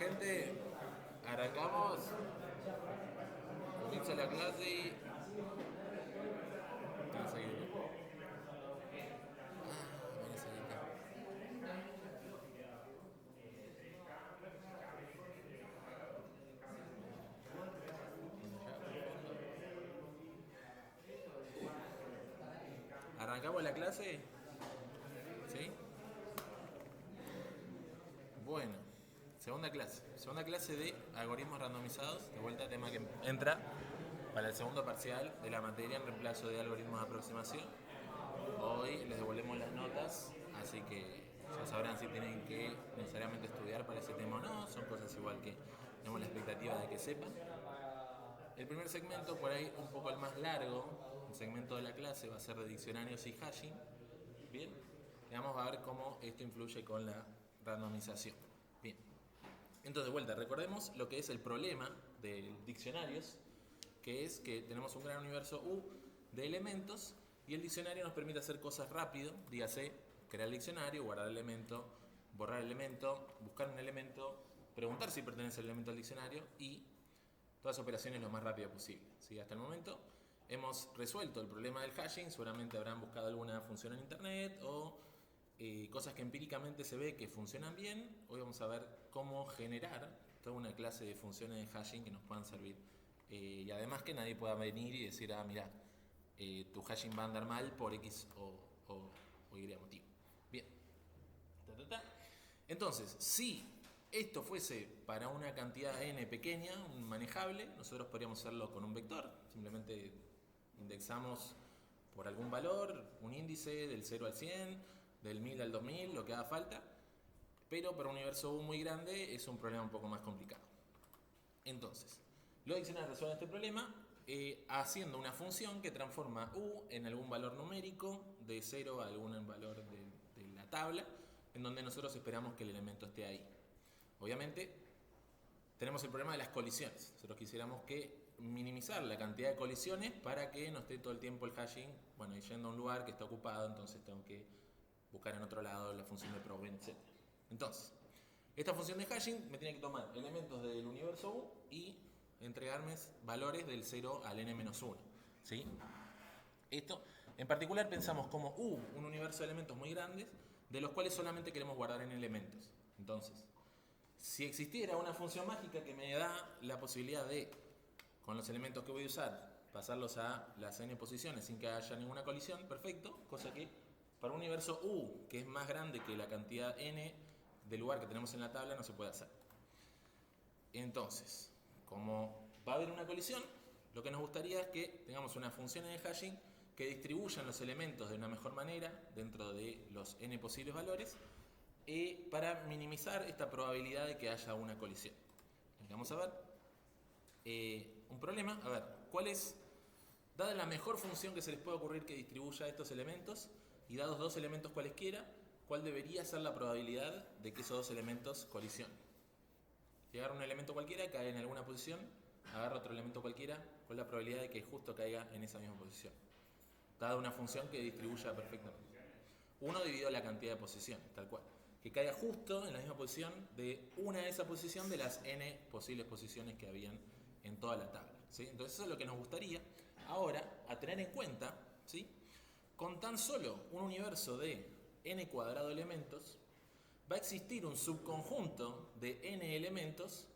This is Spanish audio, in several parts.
gente, arrancamos, comienza la clase y... ¿Tienes ahí? Tienes ahí acá. ¿Arrancamos la clase? ¿Sí? Bueno, segunda clase de algoritmos randomizados, de vuelta tema que entra para el segundo parcial de la materia en reemplazo de algoritmos de aproximación. Hoy les devolvemos las notas, así que ya sabrán si tienen que necesariamente estudiar para ese tema o no, son cosas igual que tenemos la expectativa de que sepan. El primer segmento, por ahí un poco el más largo, el segmento de la clase va a ser de diccionarios y hashing. Bien, y vamos a ver cómo esto influye con la randomización. Bien, entonces de vuelta, recordemos lo que es el problema de diccionarios, que es que tenemos un gran universo U de elementos y el diccionario nos permite hacer cosas rápido, dígase, crear el diccionario, guardar el elemento, borrar el elemento, buscar un elemento, preguntar si pertenece el elemento al diccionario y todas las operaciones lo más rápido posible. ¿Sí? Hasta el momento hemos resuelto el problema del hashing, seguramente habrán buscado alguna función en internet o cosas que empíricamente se ve que funcionan bien. Hoy vamos a ver cómo generar toda una clase de funciones de hashing que nos puedan servir. Y además que nadie pueda venir y decir, mira, tu hashing va a andar mal por X o Y motivo. Bien. Entonces, si esto fuese para una cantidad n pequeña, manejable, nosotros podríamos hacerlo con un vector. Simplemente indexamos por algún valor, un índice del 0 al 100, del 1000 al 2000, lo que haga falta. Pero para un universo U muy grande es un problema un poco más complicado. Entonces, los diccionarios resuelven este problema haciendo una función que transforma U en algún valor numérico de 0 a algún valor de la tabla, en donde nosotros esperamos que el elemento esté ahí. Obviamente, tenemos el problema de las colisiones. Nosotros quisiéramos que minimizar la cantidad de colisiones para que no esté todo el tiempo el hashing, bueno, yendo a un lugar que está ocupado, entonces tengo que buscar en otro lado la función de probe, etc. Entonces, esta función de hashing me tiene que tomar elementos del universo U y entregarme valores del 0 al n-1. ¿Sí? Esto, en particular, pensamos como U, un universo de elementos muy grandes, de los cuales solamente queremos guardar en elementos. Entonces, si existiera una función mágica que me da la posibilidad de, con los elementos que voy a usar, pasarlos a las n posiciones sin que haya ninguna colisión, perfecto, cosa que para un universo U, que es más grande que la cantidad n del lugar que tenemos en la tabla, no se puede hacer. Entonces, como va a haber una colisión, lo que nos gustaría es que tengamos una función de hashing que distribuyan los elementos de una mejor manera dentro de los n posibles valores para minimizar esta probabilidad de que haya una colisión. Vamos a ver un problema. A ver, ¿cuál es, dada la mejor función que se les puede ocurrir que distribuya estos elementos y dados dos elementos cualesquiera, cuál debería ser la probabilidad de que esos dos elementos colisionen? Si agarro un elemento cualquiera, cae en alguna posición, agarro otro elemento cualquiera, ¿cuál es la probabilidad de que justo caiga en esa misma posición? Dada una función que distribuya perfectamente. 1 dividido la cantidad de posiciones, tal cual. Que caiga justo en la misma posición de una de esa posición de las n posibles posiciones que habían en toda la tabla. ¿Sí? Entonces eso es lo que nos gustaría ahora a tener en cuenta, ¿sí? Con tan solo un universo de n cuadrado elementos, va a existir un subconjunto de n elementos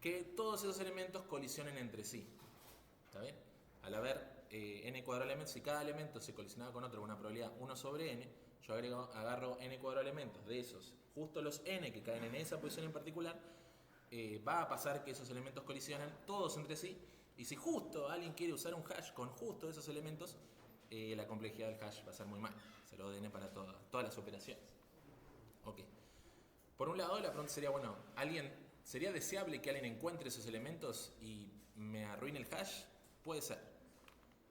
que todos esos elementos colisionen entre sí. ¿Está bien? Al haber n cuadrado elementos, si cada elemento se colisionaba con otro con una probabilidad 1 sobre n, yo agarro n cuadrado elementos de esos, justo los n que caen en esa posición en particular, va a pasar que esos elementos colisionan todos entre sí, y si justo alguien quiere usar un hash con justo esos elementos, la complejidad del hash va a ser muy mal, se lo den para todas las operaciones. Ok. Por un lado, la pregunta sería, bueno, ¿sería deseable que alguien encuentre esos elementos y me arruine el hash? Puede ser.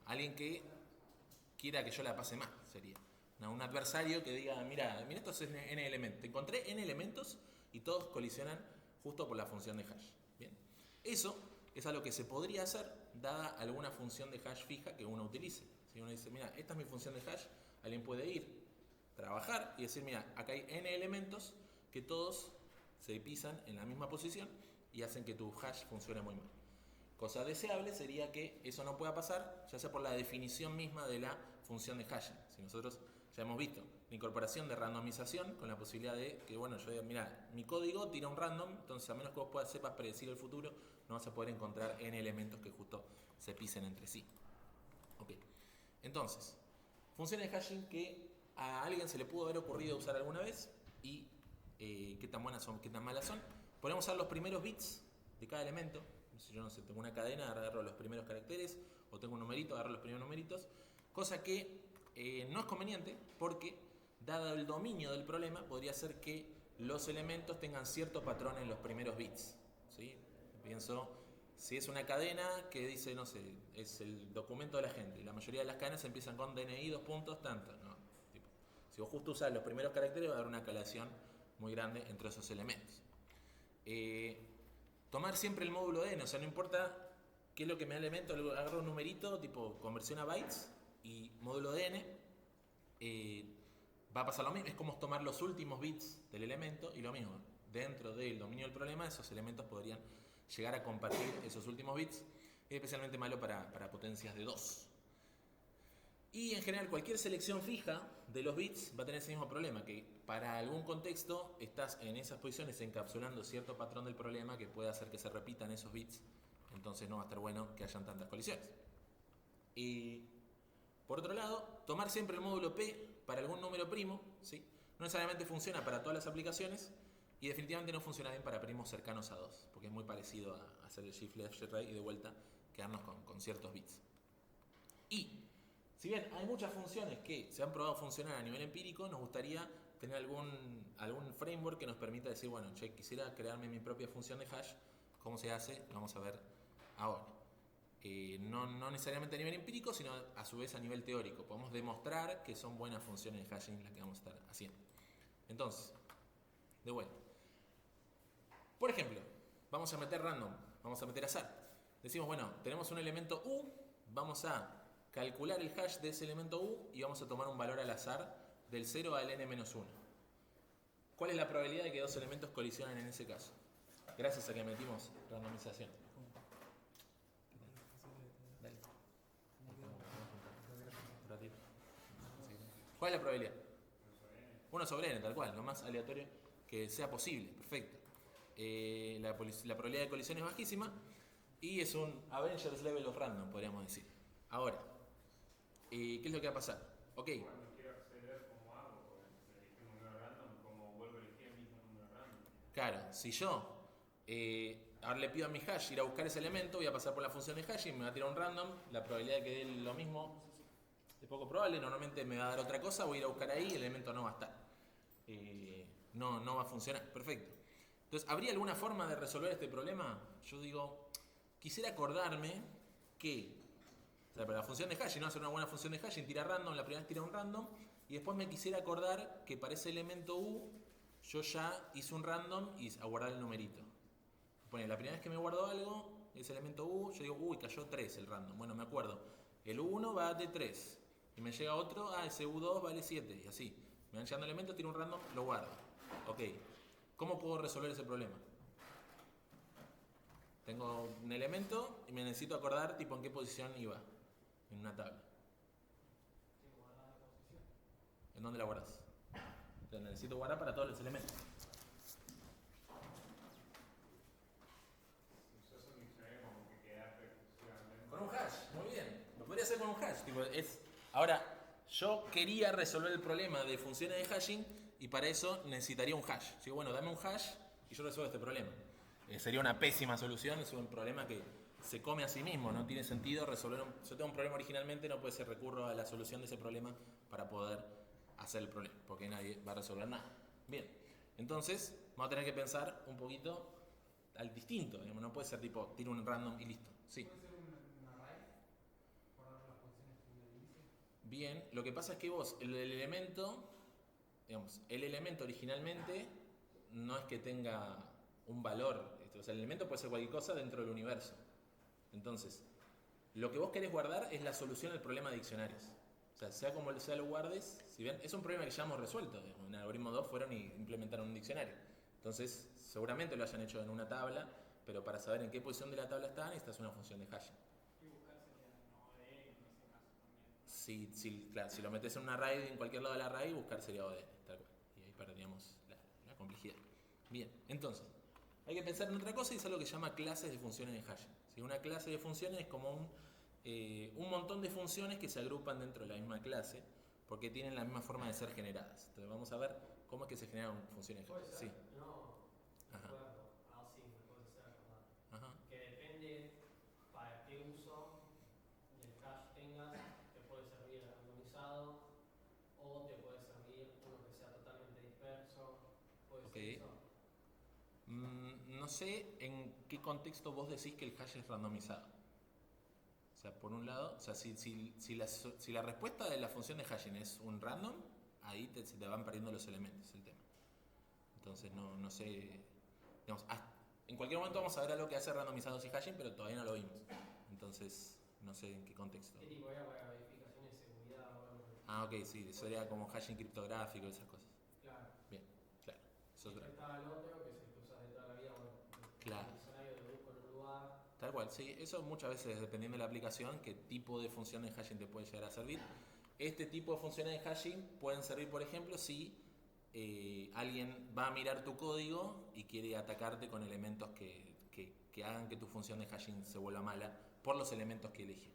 Alguien que quiera que yo la pase mal, sería. No, un adversario que diga, mira, estos n elementos. Encontré n elementos y todos colisionan justo por la función de hash. Bien. Eso es algo que se podría hacer dada alguna función de hash fija que uno utilice. Si uno dice, mira, esta es mi función de hash, alguien puede ir, trabajar y decir, mira, acá hay n elementos que todos se pisan en la misma posición y hacen que tu hash funcione muy mal. Cosa deseable sería que eso no pueda pasar, ya sea por la definición misma de la función de hashing. Si nosotros ya hemos visto la incorporación de randomización con la posibilidad de que, bueno, yo diga, mira, mi código tira un random, entonces a menos que vos sepas predecir el futuro, no vas a poder encontrar n elementos que justo se pisen entre sí. Ok. Entonces, funciones de hashing que a alguien se le pudo haber ocurrido usar alguna vez y qué tan buenas son, qué tan malas son. Podemos usar los primeros bits de cada elemento. Si yo no sé, tengo una cadena, agarro los primeros caracteres, o tengo un numerito, agarro los primeros numeritos, cosa que no es conveniente porque, dado el dominio del problema, podría ser que los elementos tengan cierto patrón en los primeros bits, ¿sí? Pienso, si es una cadena que dice, no sé, es el documento de la gente, y la mayoría de las cadenas empiezan con DNI, 2 puntos, tanto, ¿no? Tipo, si vos justo usás los primeros caracteres, va a dar una calación muy grande entre esos elementos. Tomar siempre el módulo de n, o sea, no importa qué es lo que me da el elemento, agarro un numerito, tipo conversión a bytes, y módulo de n, va a pasar lo mismo, es como tomar los últimos bits del elemento, y lo mismo, dentro del dominio del problema, esos elementos podrían llegar a compartir esos últimos bits, es especialmente malo para potencias de 2. Y en general cualquier selección fija de los bits va a tener ese mismo problema, que para algún contexto estás en esas posiciones encapsulando cierto patrón del problema que puede hacer que se repitan esos bits, entonces no va a estar bueno que hayan tantas colisiones. Y por otro lado, tomar siempre el módulo P para algún número primo, ¿sí? No necesariamente funciona para todas las aplicaciones y definitivamente no funciona bien para primos cercanos a 2, porque es muy parecido a hacer el shift left, shift right y de vuelta quedarnos con ciertos bits. Y si bien hay muchas funciones que se han probado funcionar a nivel empírico, nos gustaría tener algún framework que nos permita decir, bueno, che, quisiera crearme mi propia función de hash. ¿Cómo se hace? Lo vamos a ver ahora. No necesariamente a nivel empírico, sino a su vez a nivel teórico. Podemos demostrar que son buenas funciones de hashing las que vamos a estar haciendo. Entonces, de vuelta. Por ejemplo, vamos a meter random, vamos a meter azar. Decimos, bueno, tenemos un elemento U, vamos a calcular el hash de ese elemento U y vamos a tomar un valor al azar del 0 al n-1. ¿Cuál es la probabilidad de que dos elementos colisionen en ese caso? Gracias a que metimos randomización. ¿Cuál es la probabilidad? 1 sobre n, tal cual, lo más aleatorio que sea posible. Perfecto. La probabilidad de colisión es bajísima y es un Avengers level of random, podríamos decir. Ahora, ¿qué es lo que va a pasar? Ok. Cuando quiero acceder, ¿cómo hago? Porque elegí un número random, ¿cómo vuelvo a elegir el mismo número random? Claro, si yo ahora le pido a mi hash ir a buscar ese elemento, voy a pasar por la función de hash y me va a tirar un random, la probabilidad de que dé lo mismo es poco probable, normalmente me va a dar otra cosa, voy a ir a buscar ahí y el elemento no va a estar. No va a funcionar, perfecto. Entonces, ¿habría alguna forma de resolver este problema? Yo digo, quisiera acordarme que, o sea, para la función de hashing, no hacer una buena función de hashing, tira random, la primera vez tira un random, y después me quisiera acordar que para ese elemento U, yo ya hice un random y a guardar el numerito. Bueno, la primera vez que me guardo algo, ese elemento U, yo digo, uy, cayó 3 el random. Bueno, me acuerdo, el U1 va de 3, y me llega otro, ese U2 vale 7, y así. Me van llegando elementos, tiro un random, lo guardo. Ok, ¿cómo puedo resolver ese problema? Tengo un elemento y me necesito acordar tipo en qué posición iba en una tabla. ¿En dónde la guardas? Entonces necesito guardar para todos los elementos. Usas un diccionario como que quedarte exclusivamente. Con un hash, muy bien. Lo podría hacer con un hash. Tipo, ahora, yo quería resolver el problema de funciones de hashing y para eso necesitaría un hash. Digo, bueno, dame un hash y yo resuelvo este problema. Sería una pésima solución, es un problema que se come a sí mismo, no tiene sentido resolver yo tengo un problema originalmente, no puede ser recurro a la solución de ese problema para poder hacer el problema, porque nadie va a resolver nada. Bien, entonces vamos a tener que pensar un poquito al distinto, digamos, no puede ser tipo, tiro un random y listo. Sí. ¿Puede ser un array? Guardar las funciones de inicio. Bien, lo que pasa es que vos, el elemento, digamos, el elemento originalmente no es que tenga un valor, o sea, el elemento puede ser cualquier cosa dentro del universo. Entonces, lo que vos querés guardar es la solución al problema de diccionarios. O sea, sea como sea lo guardes, si bien es un problema que ya hemos resuelto, en el algoritmo 2 fueron y implementaron un diccionario. Entonces, seguramente lo hayan hecho en una tabla, pero para saber en qué posición de la tabla están, esta es una función de hashing. Y buscar sería no de en ese caso también. Si lo metes en un array, en cualquier lado del array, buscar sería ODN, tal cual. Y ahí perderíamos la complejidad. Bien, entonces, hay que pensar en otra cosa y es algo que se llama clases de funciones de hashing. ¿Sí? Una clase de funciones es como un montón de funciones que se agrupan dentro de la misma clase porque tienen la misma forma de ser generadas. Entonces vamos a ver cómo es que se generan funciones de hashing. Sí. No, Ajá. recuerdo, así me puedo hacer acordar. Ajá. Que depende para qué uso del hash tengas, te puede servir randomizado o te puede servir uno que sea totalmente disperso. ¿Puede Ok. ser eso? No sé en qué contexto vos decís que el hash es randomizado. O sea, por un lado, o sea, si la respuesta de la función de hashing es un random, ahí se te van perdiendo los elementos, el tema. Entonces no sé, digamos, en cualquier momento vamos a ver algo que hace randomizados y hashing, pero todavía no lo vimos. Entonces, no sé en qué contexto. ¿Qué tipo era para verificación de seguridad o algo? Ah, ok, sí, eso sería como hashing criptográfico, esas cosas. Claro. Bien, claro. Es Y otra. estaba el otro, que es el que usas de toda la vida, bueno, Claro. el diccionario de busco en un lugar. Tal cual, sí, eso muchas veces dependiendo de la aplicación, qué tipo de función de hashing te puede llegar a servir. Este tipo de funciones de hashing pueden servir, por ejemplo, si alguien va a mirar tu código y quiere atacarte con elementos que hagan que tu función de hashing se vuelva mala por los elementos que elige.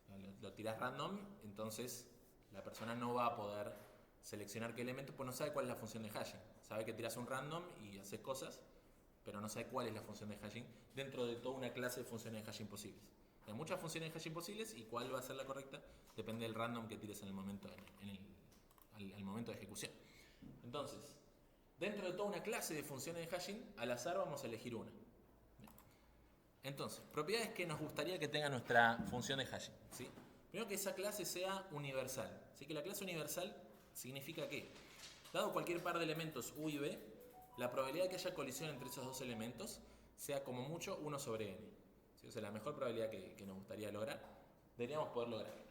Si lo tiras random, entonces la persona no va a poder seleccionar qué elemento, pues no sabe cuál es la función de hashing. Sabe que tiras un random y haces cosas, pero no sabe cuál es la función de hashing dentro de toda una clase de funciones de hashing posibles. Hay muchas funciones de hashing posibles y cuál va a ser la correcta depende del random que tires en el momento, al momento de ejecución. Entonces, dentro de toda una clase de funciones de hashing, al azar vamos a elegir una. Entonces, propiedades que nos gustaría que tenga nuestra función de hashing. ¿Sí? Primero que esa clase sea universal. Así que la clase universal significa que, dado cualquier par de elementos U y B, la probabilidad de que haya colisión entre esos dos elementos sea como mucho 1 sobre n. ¿Sí? O sea, la mejor probabilidad que nos gustaría lograr, deberíamos poder lograrla.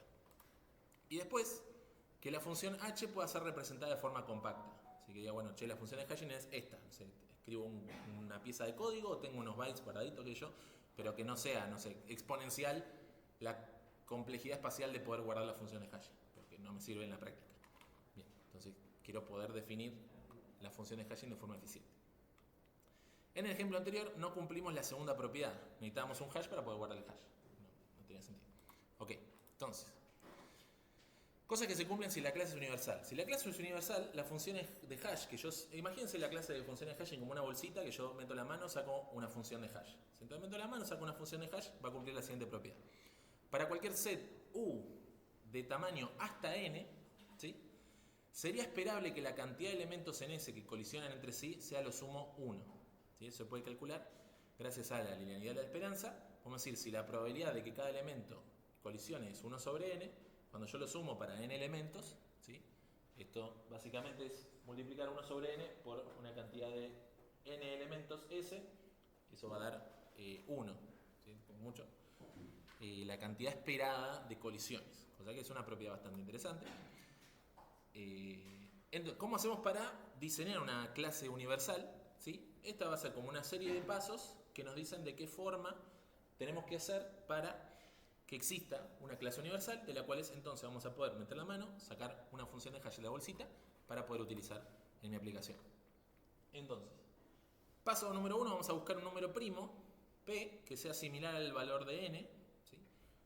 Y después, que la función h pueda ser representada de forma compacta. Así que diga, bueno, la función de hashing es esta. O sea, escribo una pieza de código, tengo unos bytes guardaditos que yo, pero que no sea, exponencial la complejidad espacial de poder guardar la función de hashing, porque no me sirve en la práctica. Bien, entonces quiero poder definir la función de hashing de forma eficiente. En el ejemplo anterior no cumplimos la segunda propiedad. Necesitábamos un hash para poder guardar el hash. No tenía sentido. Ok, entonces, cosas que se cumplen si la clase es universal. Si la clase es universal, las funciones de hash que yo... Imagínense la clase de funciones de hashing como una bolsita que yo meto la mano, saco una función de hash. Si entonces meto la mano, saco una función de hash, va a cumplir la siguiente propiedad. Para cualquier set U de tamaño hasta n, ¿sí? Sería esperable que la cantidad de elementos en S que colisionan entre sí sea lo sumo 1. ¿Sí? Eso se puede calcular gracias a la linealidad de la esperanza. Vamos a decir, si la probabilidad de que cada elemento colisione es 1 sobre n, cuando yo lo sumo para n elementos, ¿sí? Esto básicamente es multiplicar 1 sobre n por una cantidad de n elementos S, eso va a dar 1, ¿sí? Como mucho. La cantidad esperada de colisiones, cosa que es una propiedad bastante interesante. Entonces, ¿cómo hacemos para diseñar una clase universal? ¿Sí? Esta va a ser como una serie de pasos que nos dicen de qué forma tenemos que hacer para que exista una clase universal, de la cual entonces vamos a poder meter la mano, sacar una función de hash de la bolsita para poder utilizar en mi aplicación. Entonces, paso número 1, vamos a buscar un número primo, p, que sea similar al valor de n. ¿Sí?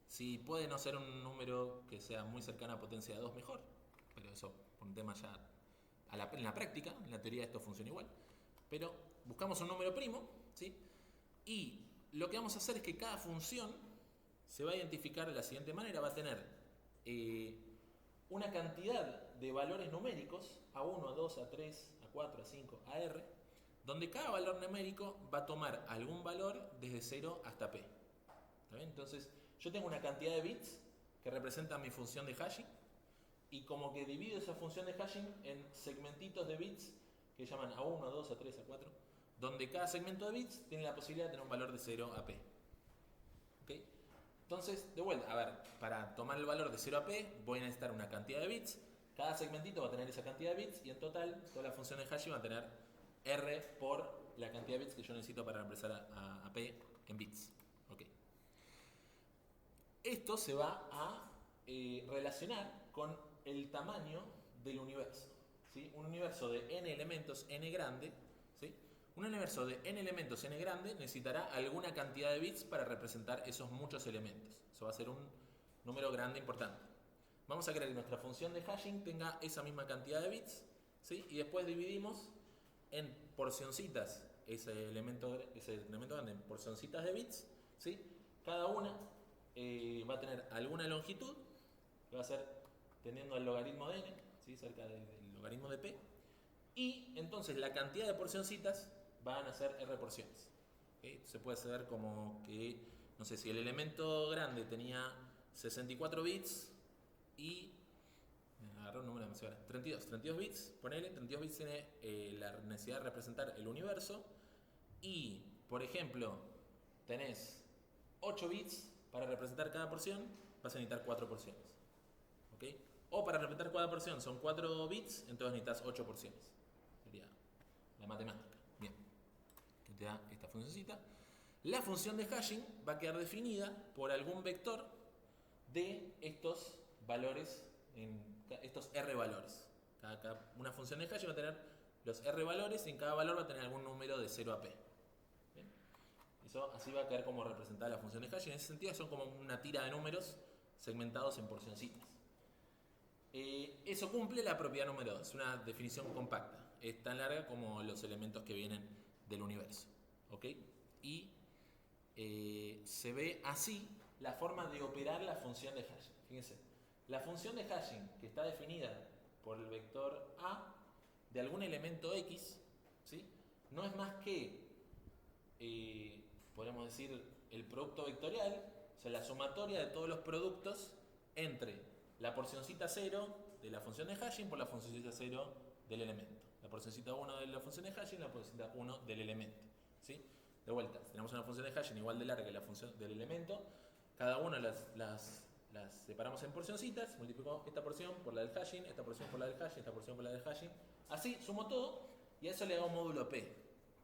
Si puede no ser un número que sea muy cercano a potencia de 2, mejor, pero eso por un tema ya en la práctica, en la teoría esto funciona igual. Pero buscamos un número primo, ¿sí? Y lo que vamos a hacer es que cada función se va a identificar de la siguiente manera, va a tener una cantidad de valores numéricos, A1, A2, A3, A4, A5, AR, donde cada valor numérico va a tomar algún valor desde 0 hasta P. ¿Está bien? Entonces, yo tengo una cantidad de bits que representan mi función de hashing, y como que divido esa función de hashing en segmentitos de bits que llaman A1, A2, A3, A4, donde cada segmento de bits tiene la posibilidad de tener un valor de 0 a P. ¿Okay? Entonces, de vuelta, a ver, para tomar el valor de 0 a P voy a necesitar una cantidad de bits, cada segmentito va a tener esa cantidad de bits y en total toda la función de hashing va a tener R por la cantidad de bits que yo necesito para reemplazar a P en bits. Okay. Esto se va a relacionar con el tamaño del universo. ¿Sí? Un universo de n elementos n grande, ¿sí? Un universo de n elementos n grande necesitará alguna cantidad de bits para representar esos muchos elementos. Eso va a ser un número grande importante. Vamos a querer que nuestra función de hashing tenga esa misma cantidad de bits, ¿sí? Y después dividimos en porcioncitas ese elemento grande en porcioncitas de bits, ¿sí? Cada una va a tener alguna longitud, que va a ser tendiendo al logaritmo de n, ¿sí? Cerca del logaritmo de p, y entonces la cantidad de porcioncitas van a ser r porciones. ¿Okay? Se puede saber como que, no sé, si el elemento grande tenía 64 bits y agarré un número demasiado grande, 32 bits, ponele, 32 bits tiene la necesidad de representar el universo, y por ejemplo tenés 8 bits para representar cada porción, vas a necesitar 4 porciones. ¿Okay? O para representar cada porción son 4 bits, entonces necesitas 8 porciones. Sería la matemática. Bien. Que te da esta funcióncita. La función de hashing va a quedar definida por algún vector de estos valores, estos R valores. Una función de hashing va a tener los R valores y en cada valor va a tener algún número de 0 a P. ¿Bien? Eso así va a quedar como representada la función de hashing. En ese sentido son como una tira de números segmentados en porcioncitas. Eso cumple la propiedad número 2, una definición compacta. Es tan larga como los elementos que vienen del universo. ¿Ok? Y se ve así la forma de operar la función de hashing. Fíjense, la función de hashing que está definida por el vector A de algún elemento X, ¿sí? No es más que, podemos decir, el producto vectorial, o sea, la sumatoria de todos los productos entre la porcioncita 0 de la función de hashing por la funcioncita 0 del elemento. La porcioncita 1 de la función de hashing, la porcioncita 1 del elemento. ¿Sí? De vuelta, tenemos una función de hashing igual de larga que la función del elemento. Cada una las separamos en porcioncitas. Multiplico esta porción por la del hashing, esta porción por la del hashing, esta porción por la del hashing. Así sumo todo y a eso le hago módulo P.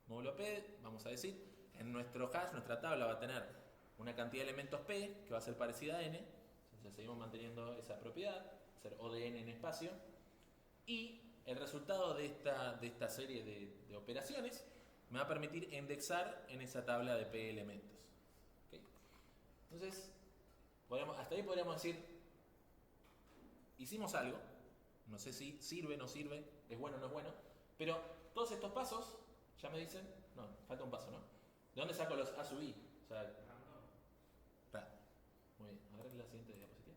Módulo P, vamos a decir, en nuestro hash, nuestra tabla va a tener una cantidad de elementos P que va a ser parecida a n. Entonces seguimos manteniendo esa propiedad, va a ser O de n en espacio. Y el resultado de esta serie de operaciones me va a permitir indexar en esa tabla de P elementos. ¿Okay? Entonces, hasta ahí podríamos decir, hicimos algo, no sé si sirve, no sirve, es bueno, no es bueno, pero todos estos pasos ya me dicen, no, falta un paso, ¿no? ¿De dónde saco los A sub I? O sea, muy bien, a ver la siguiente diapositiva.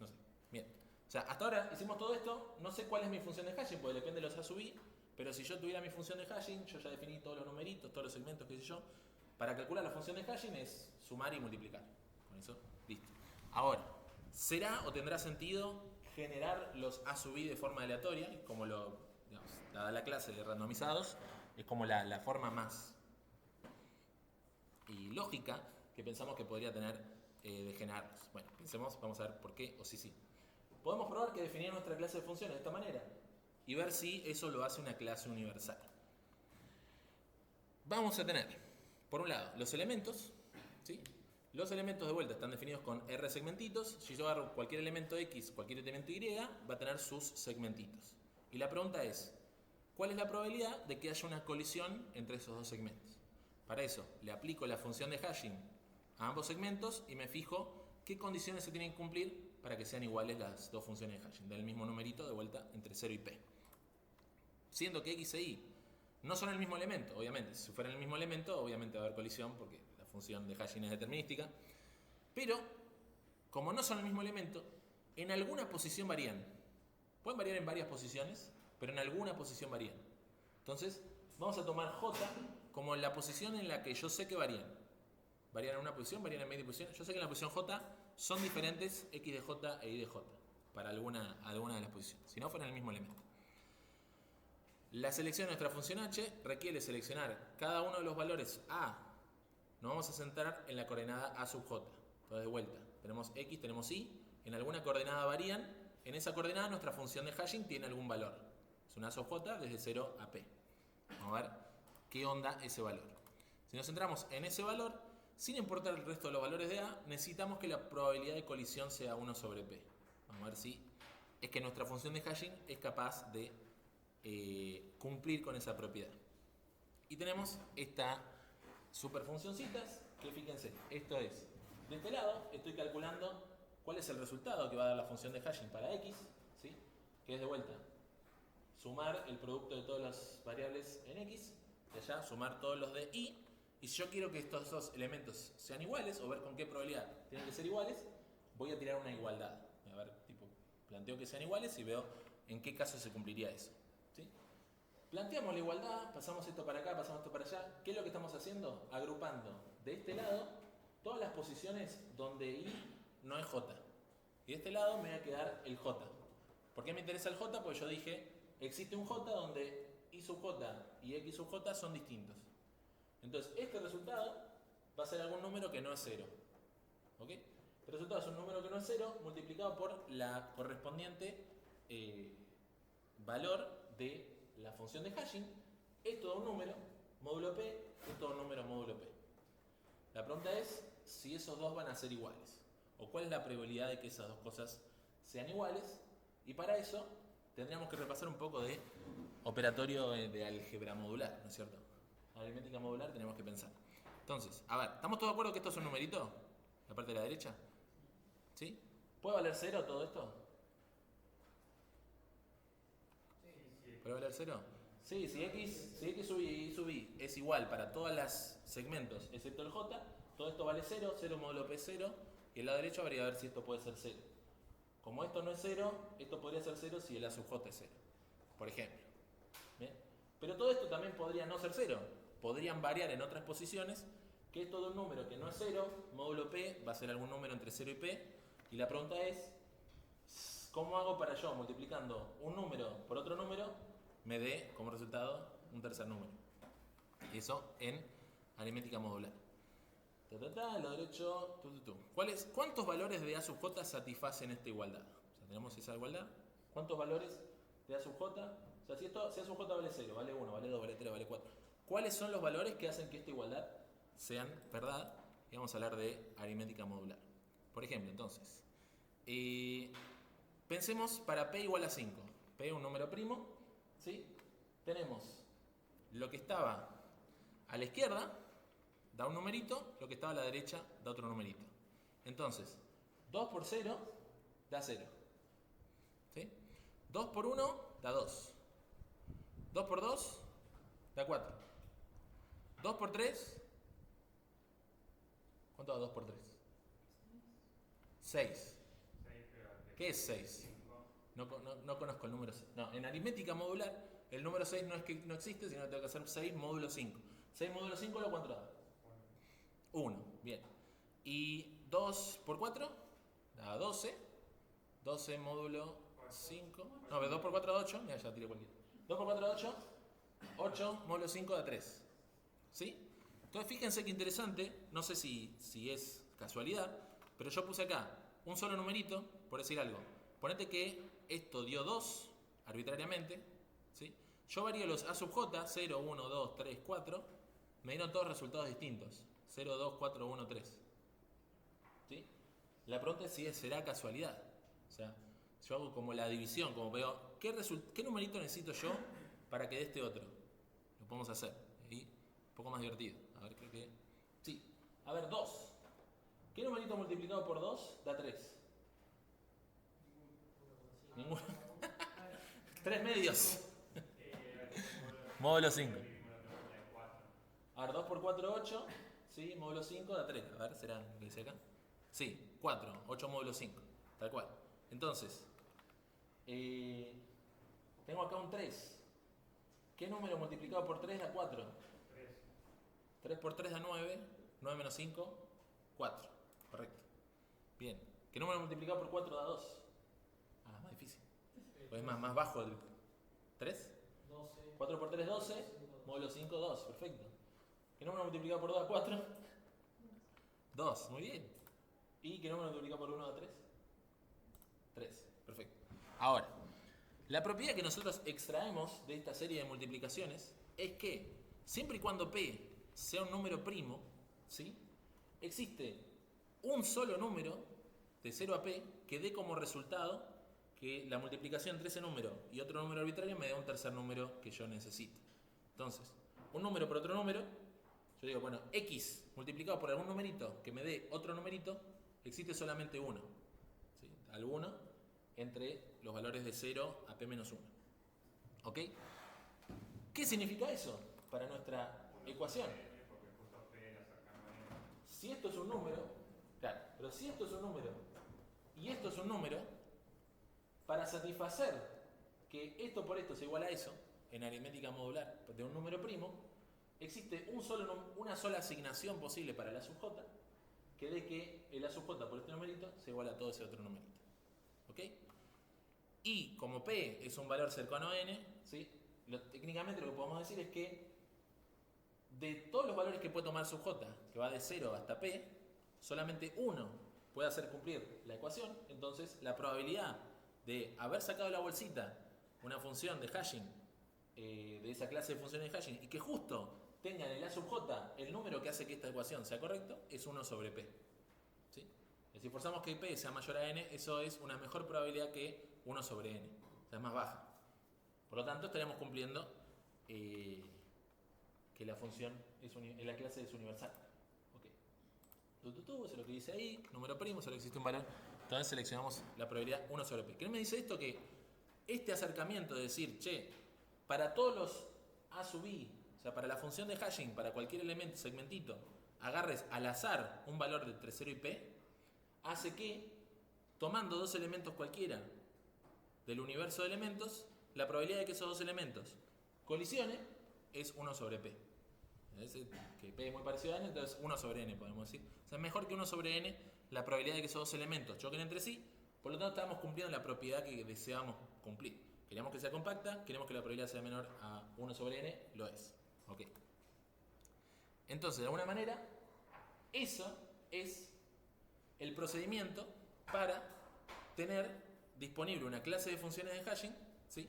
No sé, bien. O sea, hasta ahora hicimos todo esto, no sé cuál es mi función de hashing, porque depende de los A sub I, pero si yo tuviera mi función de hashing, yo ya definí todos los numeritos, todos los segmentos, qué sé yo. Para calcular la función de hashing es sumar y multiplicar. Con eso, listo. Ahora, ¿será o tendrá sentido generar los A sub I de forma aleatoria? Como digamos, dada la clase de randomizados, es como la forma más lógica que pensamos que podría tener de generarlos. Bueno, pensemos, vamos a ver por qué o sí. Podemos probar que definir nuestra clase de funciones de esta manera y ver si eso lo hace una clase universal. Vamos a tener, por un lado, los elementos, ¿sí? Los elementos de vuelta están definidos con R segmentitos. Si yo agarro cualquier elemento X, cualquier elemento Y, va a tener sus segmentitos. Y la pregunta es, ¿cuál es la probabilidad de que haya una colisión entre esos dos segmentos? Para eso, le aplico la función de hashing a ambos segmentos y me fijo qué condiciones se tienen que cumplir para que sean iguales las dos funciones de hashing, del mismo numerito de vuelta entre 0 y P. Siendo que X e Y no son el mismo elemento, obviamente. Si fueran el mismo elemento, obviamente va a haber colisión porque la función de hashing es determinística. Pero, como no son el mismo elemento, en alguna posición varían. Pueden variar en varias posiciones, pero en alguna posición varían. Entonces, vamos a tomar J como la posición en la que yo sé que varían. Varían en una posición, varían en media posición. Yo sé que en la posición J son diferentes X de J e Y de J para alguna de las posiciones, si no fueran el mismo elemento. La selección de nuestra función h requiere seleccionar cada uno de los valores a. Nos vamos a centrar en la coordenada a sub j. Entonces de vuelta, tenemos x, tenemos y, en alguna coordenada varían, en esa coordenada nuestra función de hashing tiene algún valor. Es una a sub j desde 0 a p. Vamos a ver qué onda ese valor. Si nos centramos en ese valor, sin importar el resto de los valores de A, necesitamos que la probabilidad de colisión sea 1 sobre P. Vamos a ver si es que nuestra función de hashing es capaz de cumplir con esa propiedad. Y tenemos esta superfuncioncitas que fíjense, esto es, de este lado estoy calculando cuál es el resultado que va a dar la función de hashing para X, ¿sí? Que es de vuelta sumar el producto de todas las variables en X, y allá sumar todos los de Y, y si yo quiero que estos dos elementos sean iguales, o ver con qué probabilidad tienen que ser iguales, voy a tirar una igualdad. A ver, tipo, planteo que sean iguales y veo en qué caso se cumpliría eso. ¿Sí? Planteamos la igualdad, pasamos esto para acá, pasamos esto para allá. ¿Qué es lo que estamos haciendo? Agrupando de este lado todas las posiciones donde Y no es J. Y de este lado me va a quedar el J. ¿Por qué me interesa el J? Porque yo dije, existe un J donde Y sub J y X sub J son distintos. Entonces, este resultado va a ser algún número que no es 0. ¿Ok? El resultado es un número que no es 0 multiplicado por la correspondiente valor de la función de hashing. Es todo un número, módulo P, es todo un número, módulo P. La pregunta es si esos dos van a ser iguales. O cuál es la probabilidad de que esas dos cosas sean iguales. Y para eso tendríamos que repasar un poco de operatorio de álgebra modular, ¿no es cierto? Aritmética modular tenemos que pensar. Entonces, a ver, ¿estamos todos de acuerdo que esto es un numerito? La parte de la derecha. ¿Sí? ¿Puede valer 0 todo esto? ¿Puede valer 0? Sí, si X sub Y es igual para todos los segmentos, excepto el J, todo esto vale 0, 0 módulo P 0, y el lado derecho habría que ver si esto puede ser 0. Como esto no es 0, esto podría ser 0 si el A sub J es 0, por ejemplo. ¿Bien? Pero todo esto también podría no ser 0. Podrían variar en otras posiciones, que es todo un número que no es 0, módulo P va a ser algún número entre 0 y P, y la pregunta es, ¿cómo hago para yo, multiplicando un número por otro número, me dé como resultado un tercer número? Y eso en aritmética modular. Lo derecho, ¿Cuántos valores de A sub J satisfacen esta igualdad? O sea, tenemos esa igualdad. ¿Cuántos valores de A sub J? O sea, si A sub J vale 0, vale 1, vale 2, vale 3, vale 4. ¿Cuáles son los valores que hacen que esta igualdad sean verdad? Y vamos a hablar de aritmética modular. Por ejemplo, entonces, pensemos para P igual a 5. P es un número primo, ¿sí? Tenemos lo que estaba a la izquierda, da un numerito, lo que estaba a la derecha da otro numerito. Entonces, 2 por 0 da 0. ¿Sí? 2 por 1 da 2. 2 por 2 da 4. 2 por 3, ¿cuánto da 2 por 3? 6. ¿Qué es 6? No conozco el número 6. No, en aritmética modular, el número 6 no es que no existe, sino que tengo que hacer 6 módulo 5. 6 módulo 5, ¿lo cuánto da? 1, bien. Y 2 por 4 da 12. 12 módulo 5. No, 2 por 4 da 8. Mira, ya tiré cualquiera. 2 por 4 da 8. 8 módulo 5 da 3. ¿Sí? Entonces fíjense que interesante. No sé si es casualidad, pero yo puse acá un solo numerito, por decir algo. Ponete que esto dio 2 arbitrariamente. ¿Sí? Yo varío los A sub J, 0, 1, 2, 3, 4. Me dieron todos resultados distintos. 0, 2, 4, 1, 3. ¿Sí? La pregunta es si será casualidad. O sea, yo hago como la división, como veo, ¿qué numerito necesito yo para que dé este otro? Lo podemos hacer. Y un poco más divertido. A ver, creo que... Sí. A ver, 2. ¿Qué numerito multiplicado por 2 da 3? Ninguno. 3 medios. Módulo 5. A ver, 2 por 4, 8. Sí, módulo 5 da 3. A ver, ¿será que dice acá? Sí, 4. 8 módulo 5. Tal cual. Entonces, tengo acá un 3. ¿Qué número multiplicado por 3 da 4? 3. 3 por 3 da 9. 9 menos 5, 4. Correcto. Bien. ¿Qué número multiplicado por 4 da 2? Ah, más difícil. Pues es más bajo el 3. 12. 4 por 3, 12. Módulo 5, 2. Perfecto. ¿Qué número multiplicado por 2 da 4? 2. Muy bien. ¿Y qué número multiplicado por 1 da 3? 3. Perfecto. Ahora, La propiedad que nosotros extraemos de esta serie de multiplicaciones es que siempre y cuando P sea un número primo, ¿sí? Existe un solo número de 0 a P que dé como resultado que la multiplicación entre ese número y otro número arbitrario me dé un tercer número que yo necesite. Entonces, un número por otro número, yo digo, bueno, X multiplicado por algún numerito que me dé otro numerito, existe solamente uno, ¿sí? Alguno entre los valores de 0 a P menos 1. ¿Ok? ¿Qué significa eso para nuestra ecuación? Porque justo P era cercano a N. Si esto es un número, claro, pero si esto es un número y esto es un número, para satisfacer que esto por esto es igual a eso, en aritmética modular de un número primo, existe una sola asignación posible para la sub j, que dé que el a sub j por este numerito se iguala a todo ese otro numerito. ¿Ok? Y como P es un valor cercano a N, ¿sí? Técnicamente lo que podemos decir es que de todos los valores que puede tomar sub j, que va de 0 hasta P, solamente uno puede hacer cumplir la ecuación. Entonces la probabilidad de haber sacado de la bolsita una función de hashing, de esa clase de funciones de hashing, y que justo tenga en el a sub j el número que hace que esta ecuación sea correcta, es 1 sobre P. ¿Sí? Si forzamos que P sea mayor a N, eso es una mejor probabilidad que 1 sobre N. O sea, es más baja. Por lo tanto, estaremos cumpliendo que la función en la clase es universal. Ok. Eso es lo que dice ahí, número primo, solo existe un valor. Entonces seleccionamos la probabilidad 1 sobre P. ¿Qué me dice esto? Que este acercamiento de decir, che, para todos los A sub I, o sea, para la función de hashing, para cualquier elemento, segmentito, agarres al azar un valor de entre 0 y P, hace que, tomando dos elementos cualquiera del universo de elementos, la probabilidad de que esos dos elementos colisionen es 1 sobre P. ¿Es? Que P es muy parecido a N, entonces 1 sobre N podemos decir. O sea, es mejor que 1 sobre N la probabilidad de que esos dos elementos choquen entre sí. Por lo tanto, estamos cumpliendo la propiedad que deseamos cumplir. Queremos que sea compacta, queremos que la probabilidad sea menor a 1 sobre N, lo es. Ok. Entonces, de alguna manera, eso es el procedimiento para tener disponible una clase de funciones de hashing, ¿sí?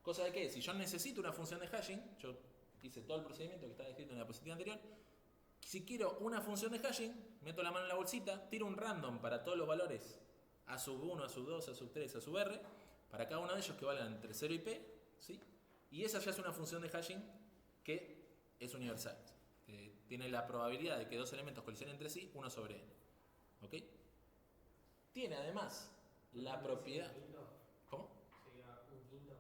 Cosa de que si yo necesito una función de hashing, yo hice todo el procedimiento que estaba descrito en la diapositiva anterior. Si quiero una función de hashing, meto la mano en la bolsita, tiro un random para todos los valores a sub 1, a sub 2, a sub 3, a sub r, para cada uno de ellos que valgan entre 0 y P, ¿sí? Y esa ya es una función de hashing que es universal. Tiene la probabilidad de que dos elementos colisionen entre sí, 1 sobre n. ¿Ok? Tiene además la propiedad... ¿Cómo? Sería un quinto.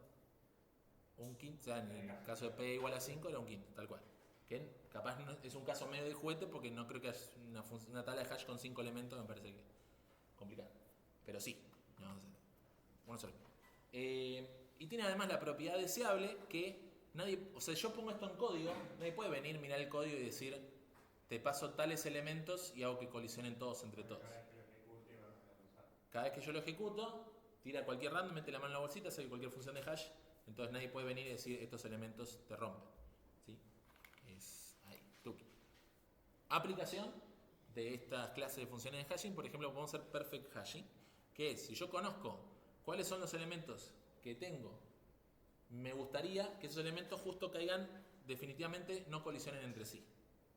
Un quinto, o sea, en el caso de P igual a 5 era un quinto, tal cual. Que capaz no, es un caso medio de juguete porque no creo que haya una tabla de hash con 5 elementos, me parece que complicado. Pero sí, vamos a hacer. Uno solo. Y tiene además la propiedad deseable que nadie, o sea, yo pongo esto en código, nadie puede venir, mirar el código y decir, te paso tales elementos y hago que colisionen todos entre todos. Cada vez que yo lo ejecuto, tira cualquier random, mete la mano en la bolsita, hace cualquier función de hash, entonces nadie puede venir y decir, estos elementos te rompen. ¿Sí? Es ahí, tuki. Aplicación de estas clases de funciones de hashing, por ejemplo, podemos hacer perfect hashing, que es, si yo conozco cuáles son los elementos que tengo, me gustaría que esos elementos justo caigan, definitivamente no colisionen entre sí.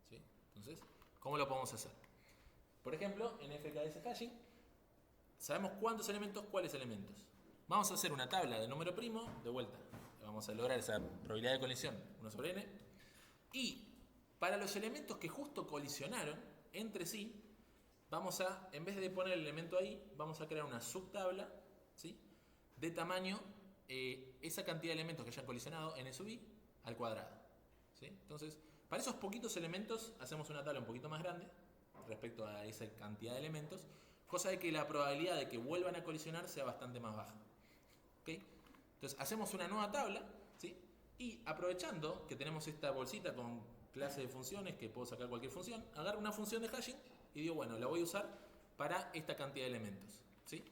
¿Sí? Entonces, ¿cómo lo podemos hacer? Por ejemplo, en FKS hashing, sabemos cuántos elementos, cuáles elementos. Vamos a hacer una tabla de número primo, de vuelta. Vamos a lograr esa probabilidad de colisión, 1 sobre n. Y para los elementos que justo colisionaron entre sí, vamos a, en vez de poner el elemento ahí, vamos a crear una subtabla, ¿sí? De tamaño, esa cantidad de elementos que hayan colisionado, n sub i, al cuadrado. ¿Sí? Entonces, para esos poquitos elementos, hacemos una tabla un poquito más grande, respecto a esa cantidad de elementos, cosa de que la probabilidad de que vuelvan a colisionar sea bastante más baja. ¿Okay? Entonces hacemos una nueva tabla, ¿sí? Y aprovechando que tenemos esta bolsita con clase de funciones, que puedo sacar cualquier función, agarro una función de hashing y digo, bueno, la voy a usar para esta cantidad de elementos, ¿sí?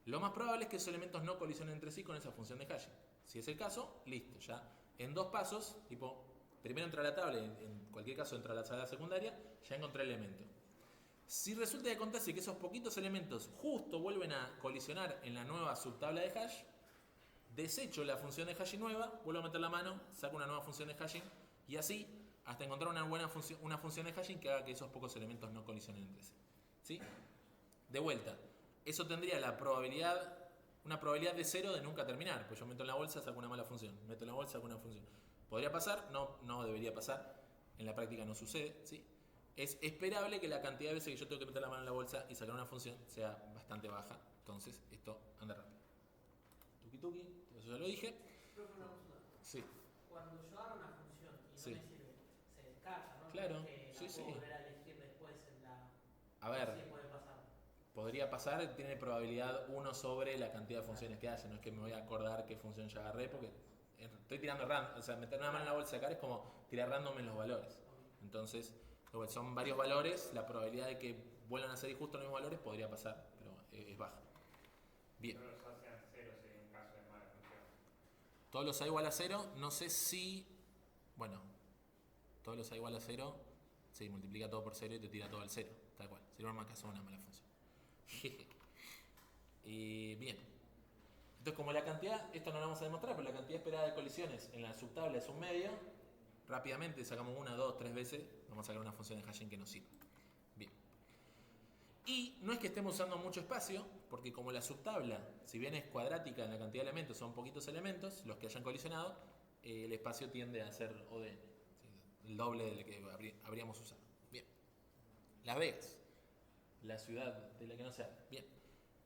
Lo más probable es que esos elementos no colisionen entre sí con esa función de hashing. Si es el caso, listo, ya en 2 pasos, tipo, primero entra a la tabla, en cualquier caso entra a la sala secundaria, ya encontré el elemento. Si resulta de contarse que esos poquitos elementos justo vuelven a colisionar en la nueva subtabla de hash, desecho la función de hashing nueva, vuelvo a meter la mano, saco una nueva función de hashing y así hasta encontrar una función de hashing que haga que esos pocos elementos no colisionen entre sí. ¿Sí? De vuelta, eso tendría una probabilidad de 0 de nunca terminar, pues yo meto en la bolsa, saco una mala función, meto en la bolsa, saco una función. ¿Podría pasar? No debería pasar, en la práctica no sucede, ¿sí? Es esperable que la cantidad de veces que yo tengo que meter la mano en la bolsa y sacar una función sea bastante baja, entonces esto anda rápido. Tuki tuki, eso ya lo dije. Profe, una consulta. Sí, Cuando yo agarro una función y no Sí. me sirve, se descarta, ¿no? Claro, No es que sí, la sí. puedo volver a elegir después en la... A ver. Sí, puede pasar. Podría pasar, tiene probabilidad 1 sobre la cantidad de funciones que haya. No es que me voy a acordar qué función ya agarré porque estoy tirando random. O sea, meter una mano en la bolsa y sacar es como tirar random en los valores. Entonces, son varios valores. La probabilidad de que vuelvan a ser justo los mismos valores podría pasar, pero es baja. Bien. Todos los A sean ceros en caso de mala función. Todos los A igual a 0. No sé si. Bueno, todos los A igual a 0. Sí, multiplica todo por 0 y te tira todo al 0. Tal cual. Si no, más caso una mala función. Bien. Entonces, como la cantidad, esto no lo vamos a demostrar, pero la cantidad esperada de colisiones en la subtabla es un medio, rápidamente sacamos 1, 2, 3 veces, vamos a sacar una función de hashing que nos sirva. Bien. Y no es que estemos usando mucho espacio, porque como la subtabla, si bien es cuadrática en la cantidad de elementos, son poquitos elementos, los que hayan colisionado, el espacio tiende a ser ODN, ¿sí? El doble del que habríamos usado. Bien. Las Vegas. La ciudad de la que no se habla. Bien.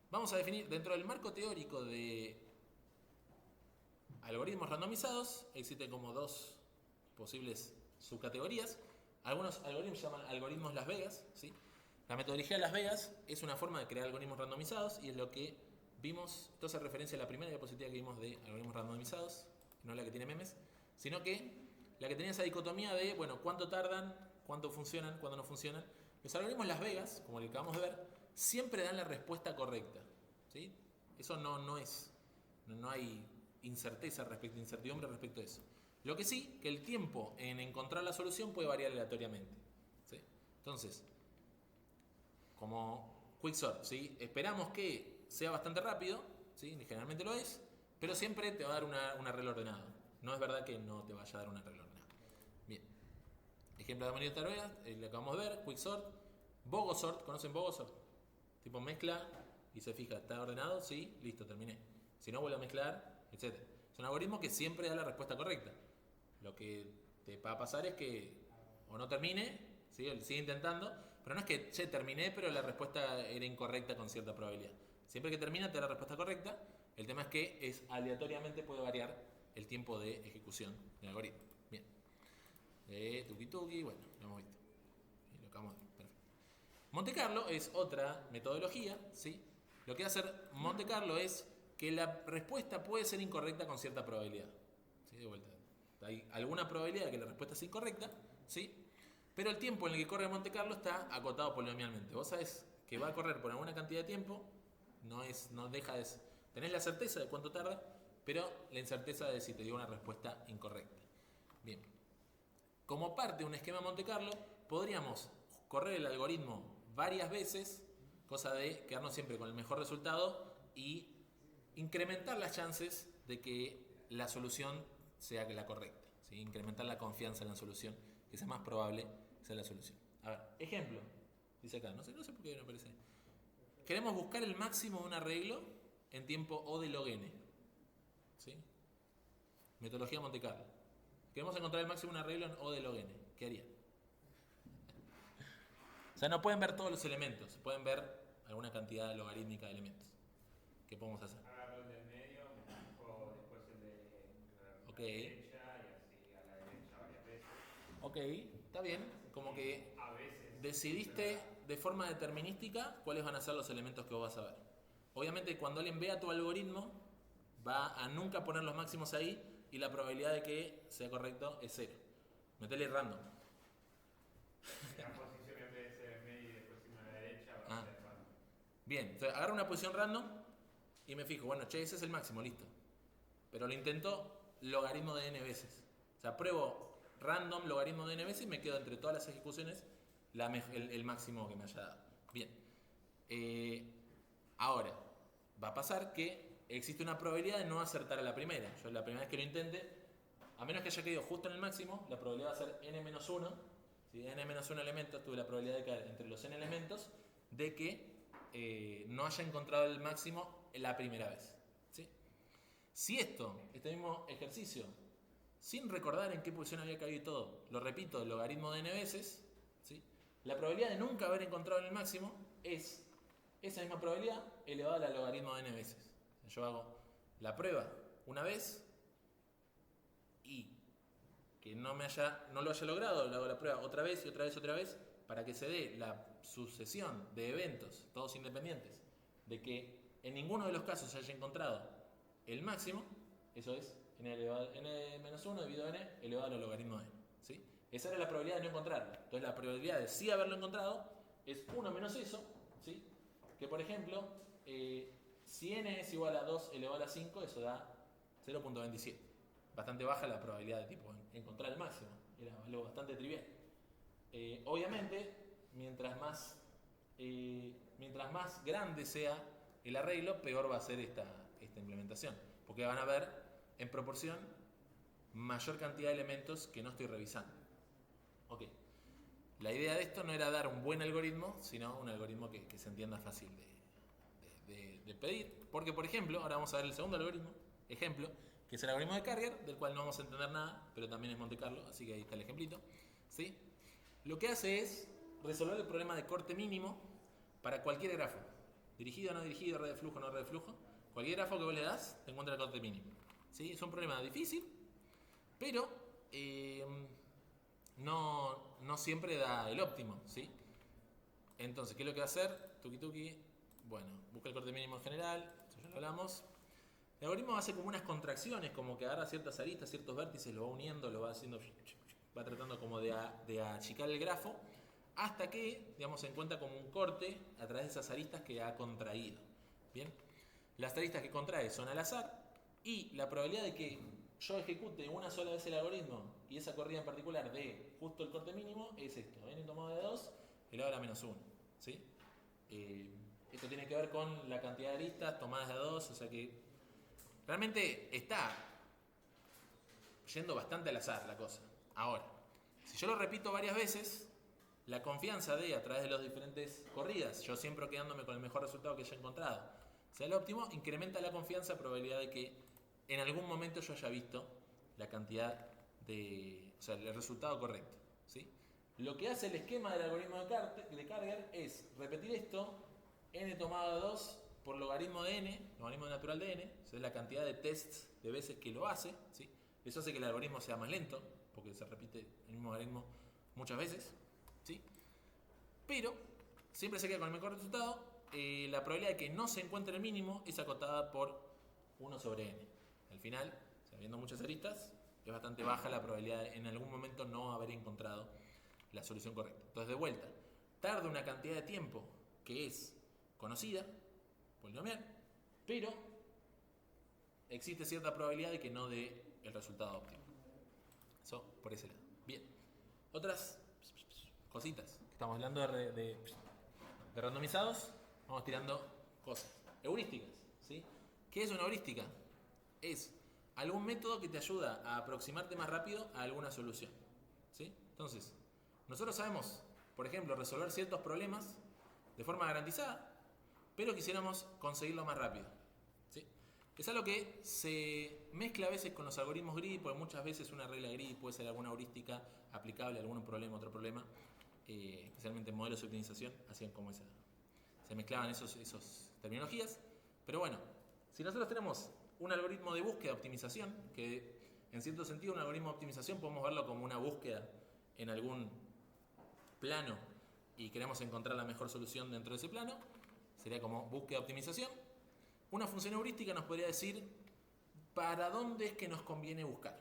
Vamos a definir, dentro del marco teórico de algoritmos randomizados, existen como dos posibles subcategorías. Algunos algoritmos se llaman algoritmos Las Vegas, ¿sí? La metodología de Las Vegas es una forma de crear algoritmos randomizados y es lo que vimos, esto hace referencia a la primera diapositiva que vimos de algoritmos randomizados, no la que tiene memes, sino que la que tenía esa dicotomía de, bueno, cuánto tardan, cuánto funcionan, cuándo no funcionan. Los algoritmos Las Vegas, como el que acabamos de ver, siempre dan la respuesta correcta, ¿sí? Eso no hay incertidumbre respecto a eso. Lo que sí, que el tiempo en encontrar la solución puede variar aleatoriamente, ¿sí? Entonces, como quicksort, ¿sí? Esperamos que sea bastante rápido, ¿sí? Generalmente lo es, pero siempre te va a dar un arreglo ordenado. No es verdad que no te vaya a dar un arreglo ordenado. Bien. Ejemplo de manera de tarea, lo acabamos de ver, quicksort. Bogosort, ¿conocen Bogosort? Tipo mezcla y se fija, ¿está ordenado? Sí, listo, terminé. Si no, vuelve a mezclar, etc. Es un algoritmo que siempre da la respuesta correcta. Lo que te va a pasar es que o no termine, ¿sí? Sigue intentando, pero no es que, terminé, pero la respuesta era incorrecta con cierta probabilidad. Siempre que termina te da la respuesta correcta. El tema es que aleatoriamente puede variar el tiempo de ejecución del algoritmo. Bien. Tuki tuki, bueno, lo hemos visto. Y lo acabamos de ver. Perfecto. Monte Carlo es otra metodología, ¿sí? Lo que hace Monte Carlo es que la respuesta puede ser incorrecta con cierta probabilidad. ¿Sí? De vuelta. Hay alguna probabilidad de que la respuesta sea incorrecta, ¿sí? Pero el tiempo en el que corre Monte Carlo está acotado polinomialmente. Vos sabés que va a correr por alguna cantidad de tiempo, no deja de... Tenés la certeza de cuánto tarda, pero la incerteza de si te dio una respuesta incorrecta. Bien. Como parte de un esquema Monte Carlo, podríamos correr el algoritmo varias veces, cosa de quedarnos siempre con el mejor resultado y incrementar las chances de que la solución sea la correcta, ¿sí? Incrementar la confianza en la solución, que sea más probable que sea la solución. A ver, ejemplo, dice acá, no sé por qué no aparece. Queremos buscar el máximo de un arreglo en tiempo O de log n, ¿sí? Metodología Monte Carlo. Queremos encontrar el máximo de un arreglo en O de log n. ¿Qué harían? O sea, no pueden ver todos los elementos, pueden ver alguna cantidad logarítmica de elementos. ¿Qué podemos hacer? Agarro el del medio, me fijo después el de la Ok. derecha y así a la derecha varias veces. Ok, está bien. Como que A veces decidiste de forma determinística cuáles van a ser los elementos que vos vas a ver. Obviamente cuando alguien vea tu algoritmo va a nunca poner los máximos ahí y la probabilidad de que sea correcto es 0. Metele random. la posición en vez de ser en medio y después irme a la derecha va a ser random. Bien, entonces agarro una posición random y me fijo, bueno, ese es el máximo, listo. Pero lo intento logaritmo de n veces. O sea, pruebo random logaritmo de n veces y me quedo entre todas las ejecuciones el máximo que me haya dado. Bien. Ahora, va a pasar que existe una probabilidad de no acertar a la primera. Yo la primera vez que lo intente, a menos que haya caído justo en el máximo, la probabilidad va a ser n-1. Si n-1 elementos, tuve la probabilidad de caer entre los n elementos de que no haya encontrado el máximo la primera vez. ¿Sí? Si este mismo ejercicio, sin recordar en qué posición había caído y todo, lo repito, el logaritmo de n veces, ¿sí? La probabilidad de nunca haber encontrado el máximo es esa misma probabilidad elevada al logaritmo de n veces. Yo hago la prueba una vez y que no lo haya logrado, le hago la prueba otra vez y otra vez y otra vez para que se dé la sucesión de eventos, todos independientes, de que en ninguno de los casos se haya encontrado el máximo. Eso es n-1 dividido a n elevado al logaritmo de n. ¿Sí? Esa era la probabilidad de no encontrarlo. Entonces la probabilidad de sí haberlo encontrado es 1 menos eso, ¿sí? Que por ejemplo, si n es igual a 2 elevado a la 5, eso da 0.27. Bastante baja la probabilidad de tipo encontrar el máximo. Era algo bastante trivial. Obviamente, mientras más grande sea el arreglo, peor va a ser esta implementación. Porque van a ver en proporción mayor cantidad de elementos que no estoy revisando. Ok. La idea de esto no era dar un buen algoritmo, sino un algoritmo que se entienda fácil de pedir. Porque, por ejemplo, ahora vamos a ver el segundo algoritmo, ejemplo, que es el algoritmo de Carrier, del cual no vamos a entender nada, pero también es Monte Carlo, así que ahí está el ejemplito. ¿Sí? Lo que hace es resolver el problema de corte mínimo para cualquier grafo. Dirigido o no dirigido, red de flujo o no red de flujo. Cualquier grafo que vos le das, te encuentra el corte mínimo. ¿Sí? Es un problema difícil, pero no siempre da el óptimo. ¿Sí? Entonces, ¿qué es lo que va a hacer? Tuki. Bueno, busca el corte mínimo en general, eso ya lo hablamos. El algoritmo hace como unas contracciones, como que agarra ciertas aristas, ciertos vértices, lo va uniendo, lo va haciendo, va tratando como de achicar el grafo, hasta que, digamos, se encuentra como un corte a través de esas aristas que ha contraído. Bien, las aristas que contrae son al azar y la probabilidad de que yo ejecute una sola vez el algoritmo y esa corrida en particular de justo el corte mínimo es esto, n tomado de 2 elevado a la menos 1. ¿Sí? Esto tiene que ver con la cantidad de aristas tomadas de a 2, o sea que realmente está yendo bastante al azar la cosa. Ahora, si yo lo repito varias veces, la confianza de, a través de las diferentes corridas, yo siempre quedándome con el mejor resultado que haya encontrado, sea el óptimo, incrementa la confianza, probabilidad de que en algún momento yo haya visto la cantidad o sea, el resultado correcto. ¿Sí? Lo que hace el esquema del algoritmo de Carrier es repetir esto, n tomado de 2 por logaritmo de n, logaritmo natural de n, o sea, es la cantidad de tests de veces que lo hace. ¿Sí? Eso hace que el algoritmo sea más lento, porque se repite el mismo algoritmo muchas veces. ¿Sí? Pero siempre se queda con el mejor resultado. La probabilidad de que no se encuentre el mínimo es acotada por 1 sobre n. Al final, sabiendo muchas aristas, es bastante baja la probabilidad de en algún momento no haber encontrado la solución correcta. Entonces, de vuelta, tarda una cantidad de tiempo que es conocida, polinomial, pero existe cierta probabilidad de que no dé el resultado óptimo. Eso por ese lado. Bien. Otras cositas. Estamos hablando de randomizados. Vamos tirando cosas. Heurísticas. ¿Sí? ¿Qué es una heurística? Es algún método que te ayuda a aproximarte más rápido a alguna solución. ¿Sí? Entonces, nosotros sabemos, por ejemplo, resolver ciertos problemas de forma garantizada, pero quisiéramos conseguirlo más rápido. ¿Sí? Es algo que se mezcla a veces con los algoritmos GRID, porque muchas veces una regla GRID puede ser alguna heurística aplicable a algún problema, otro problema, especialmente en modelos de optimización, hacían como esa. Se mezclaban esas terminologías. Pero bueno, si nosotros tenemos un algoritmo de búsqueda de optimización, que en cierto sentido un algoritmo de optimización podemos verlo como una búsqueda en algún plano y queremos encontrar la mejor solución dentro de ese plano, sería como búsqueda de optimización. Una función heurística nos podría decir para dónde es que nos conviene buscar.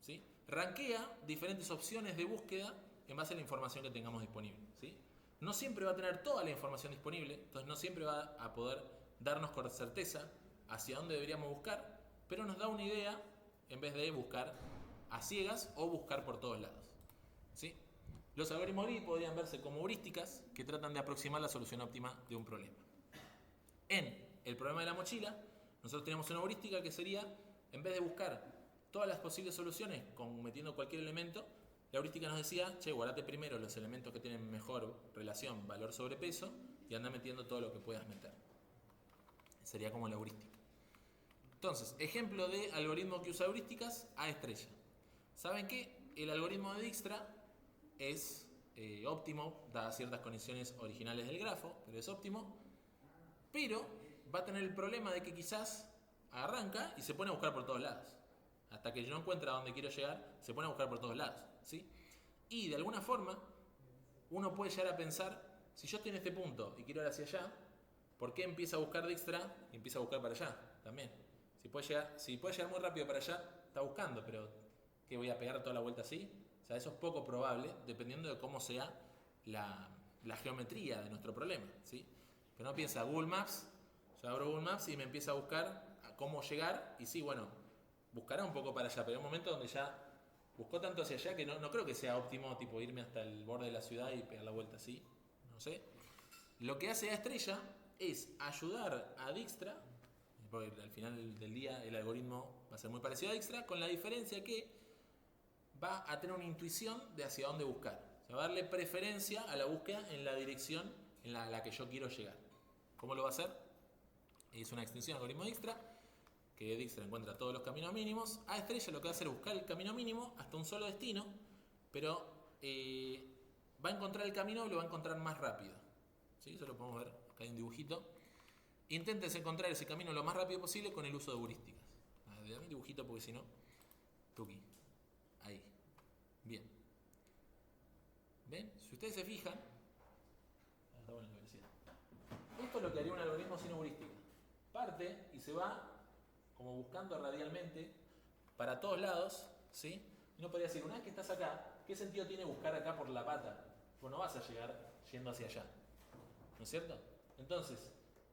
¿Sí? Rankea diferentes opciones de búsqueda en base a la información que tengamos disponible. ¿Sí? No siempre va a tener toda la información disponible, entonces no siempre va a poder darnos con certeza hacia dónde deberíamos buscar, pero nos da una idea en vez de buscar a ciegas o buscar por todos lados. ¿Sí? Los algoritmos GRID podrían verse como heurísticas que tratan de aproximar la solución óptima de un problema. En el problema de la mochila, Nosotros tenemos una heurística que sería, en vez de buscar todas las posibles soluciones metiendo cualquier elemento, la heurística nos decía, che, guardate primero los elementos que tienen mejor relación valor sobre peso y anda metiendo todo lo que puedas meter. Sería como la heurística. Entonces, ejemplo de algoritmo que usa heurísticas, A estrella. ¿Saben qué? El algoritmo de Dijkstra es óptimo, dadas ciertas condiciones originales del grafo, pero es óptimo, pero va a tener el problema de que quizás arranca y se pone a buscar por todos lados. Hasta que yo no encuentre a dónde quiero llegar, se pone a buscar por todos lados, ¿sí? Y de alguna forma, uno puede llegar a pensar, si yo estoy en este punto y quiero ir hacia allá, ¿por qué empieza a buscar Dijkstra y empieza a buscar para allá también? Si puede llegar muy rápido para allá, está buscando, pero ¿qué voy a pegar toda la vuelta así? O sea, eso es poco probable, dependiendo de cómo sea la geometría de nuestro problema, ¿sí? Pero no piensa, Google Maps, yo abro Google Maps y me empieza a buscar a cómo llegar, y sí, bueno, buscará un poco para allá, pero hay un momento donde ya buscó tanto hacia allá que no creo que sea óptimo tipo irme hasta el borde de la ciudad y pegar la vuelta así, no sé. Lo que hace A estrella es ayudar a Dijkstra, porque al final del día el algoritmo va a ser muy parecido a Dijkstra, con la diferencia que va a tener una intuición de hacia dónde buscar. O sea, va a darle preferencia a la búsqueda en la dirección en la que yo quiero llegar. ¿Cómo lo va a hacer? Es una extensión del algoritmo Dijkstra, que Dijkstra encuentra todos los caminos mínimos. A estrella lo que va a hacer es buscar el camino mínimo hasta un solo destino, pero va a encontrar el camino y lo va a encontrar más rápido. ¿Sí? Eso lo podemos ver, acá hay un dibujito. Intentes encontrar ese camino lo más rápido posible con el uso de heurísticas. Dame un dibujito porque si no, tuki. Ahí. Bien. ¿Ven? Si ustedes se fijan, está buena la velocidad. Esto es lo que haría un algoritmo sin heurística. Parte y se va como buscando radialmente para todos lados, ¿sí? Y no podría decir, una vez que estás acá, ¿qué sentido tiene buscar acá por la pata? Pues no vas a llegar yendo hacia allá. ¿No es cierto? Entonces,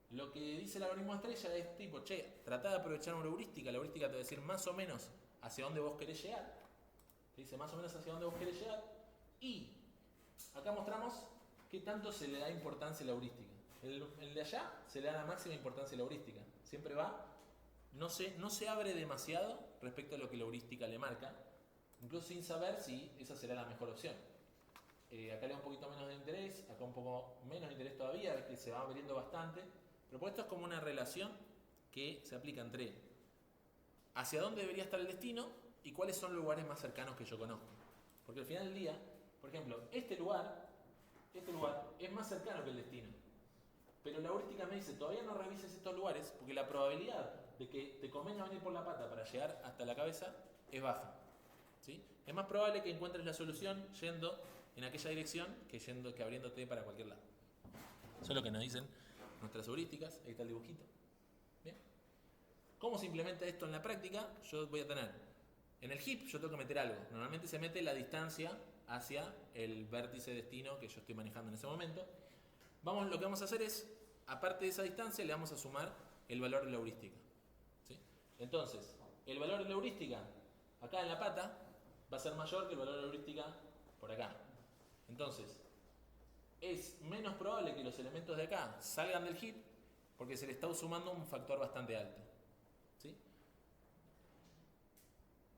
lo que dice el algoritmo estrella es tipo, che, tratá de aprovechar una heurística. La heurística te va a decir más o menos hacia dónde vos querés llegar. Te dice más o menos hacia dónde vos querés llegar. Y acá mostramos qué tanto se le da importancia a la heurística. El de allá se le da la máxima importancia a la heurística. Siempre va, no se abre demasiado respecto a lo que la heurística le marca, incluso sin saber si esa será la mejor opción. Acá le da un poquito menos de interés, acá un poco menos de interés todavía, que se va abriendo bastante. Pero por esto es como una relación que se aplica entre hacia dónde debería estar el destino y cuáles son los lugares más cercanos que yo conozco. Porque al final del día, por ejemplo, este lugar es más cercano que el destino. Pero la heurística me dice, todavía no revises estos lugares porque la probabilidad de que te convenga venir por la pata para llegar hasta la cabeza es baja. ¿Sí? Es más probable que encuentres la solución yendo en aquella dirección que abriéndote para cualquier lado. Eso es lo que nos dicen nuestras heurísticas. Ahí está el dibujito. ¿Bien? ¿Cómo se implementa esto en la práctica? Yo voy a tener, en el heap yo tengo que meter algo. Normalmente se mete la distancia hacia el vértice destino que yo estoy manejando en ese momento. Lo que vamos a hacer es, aparte de esa distancia, le vamos a sumar el valor de la heurística. ¿Sí? Entonces, el valor de la heurística acá en la pata va a ser mayor que el valor de la heurística por acá. Entonces, es menos probable que los elementos de acá salgan del heap porque se le está sumando un factor bastante alto. ¿Sí?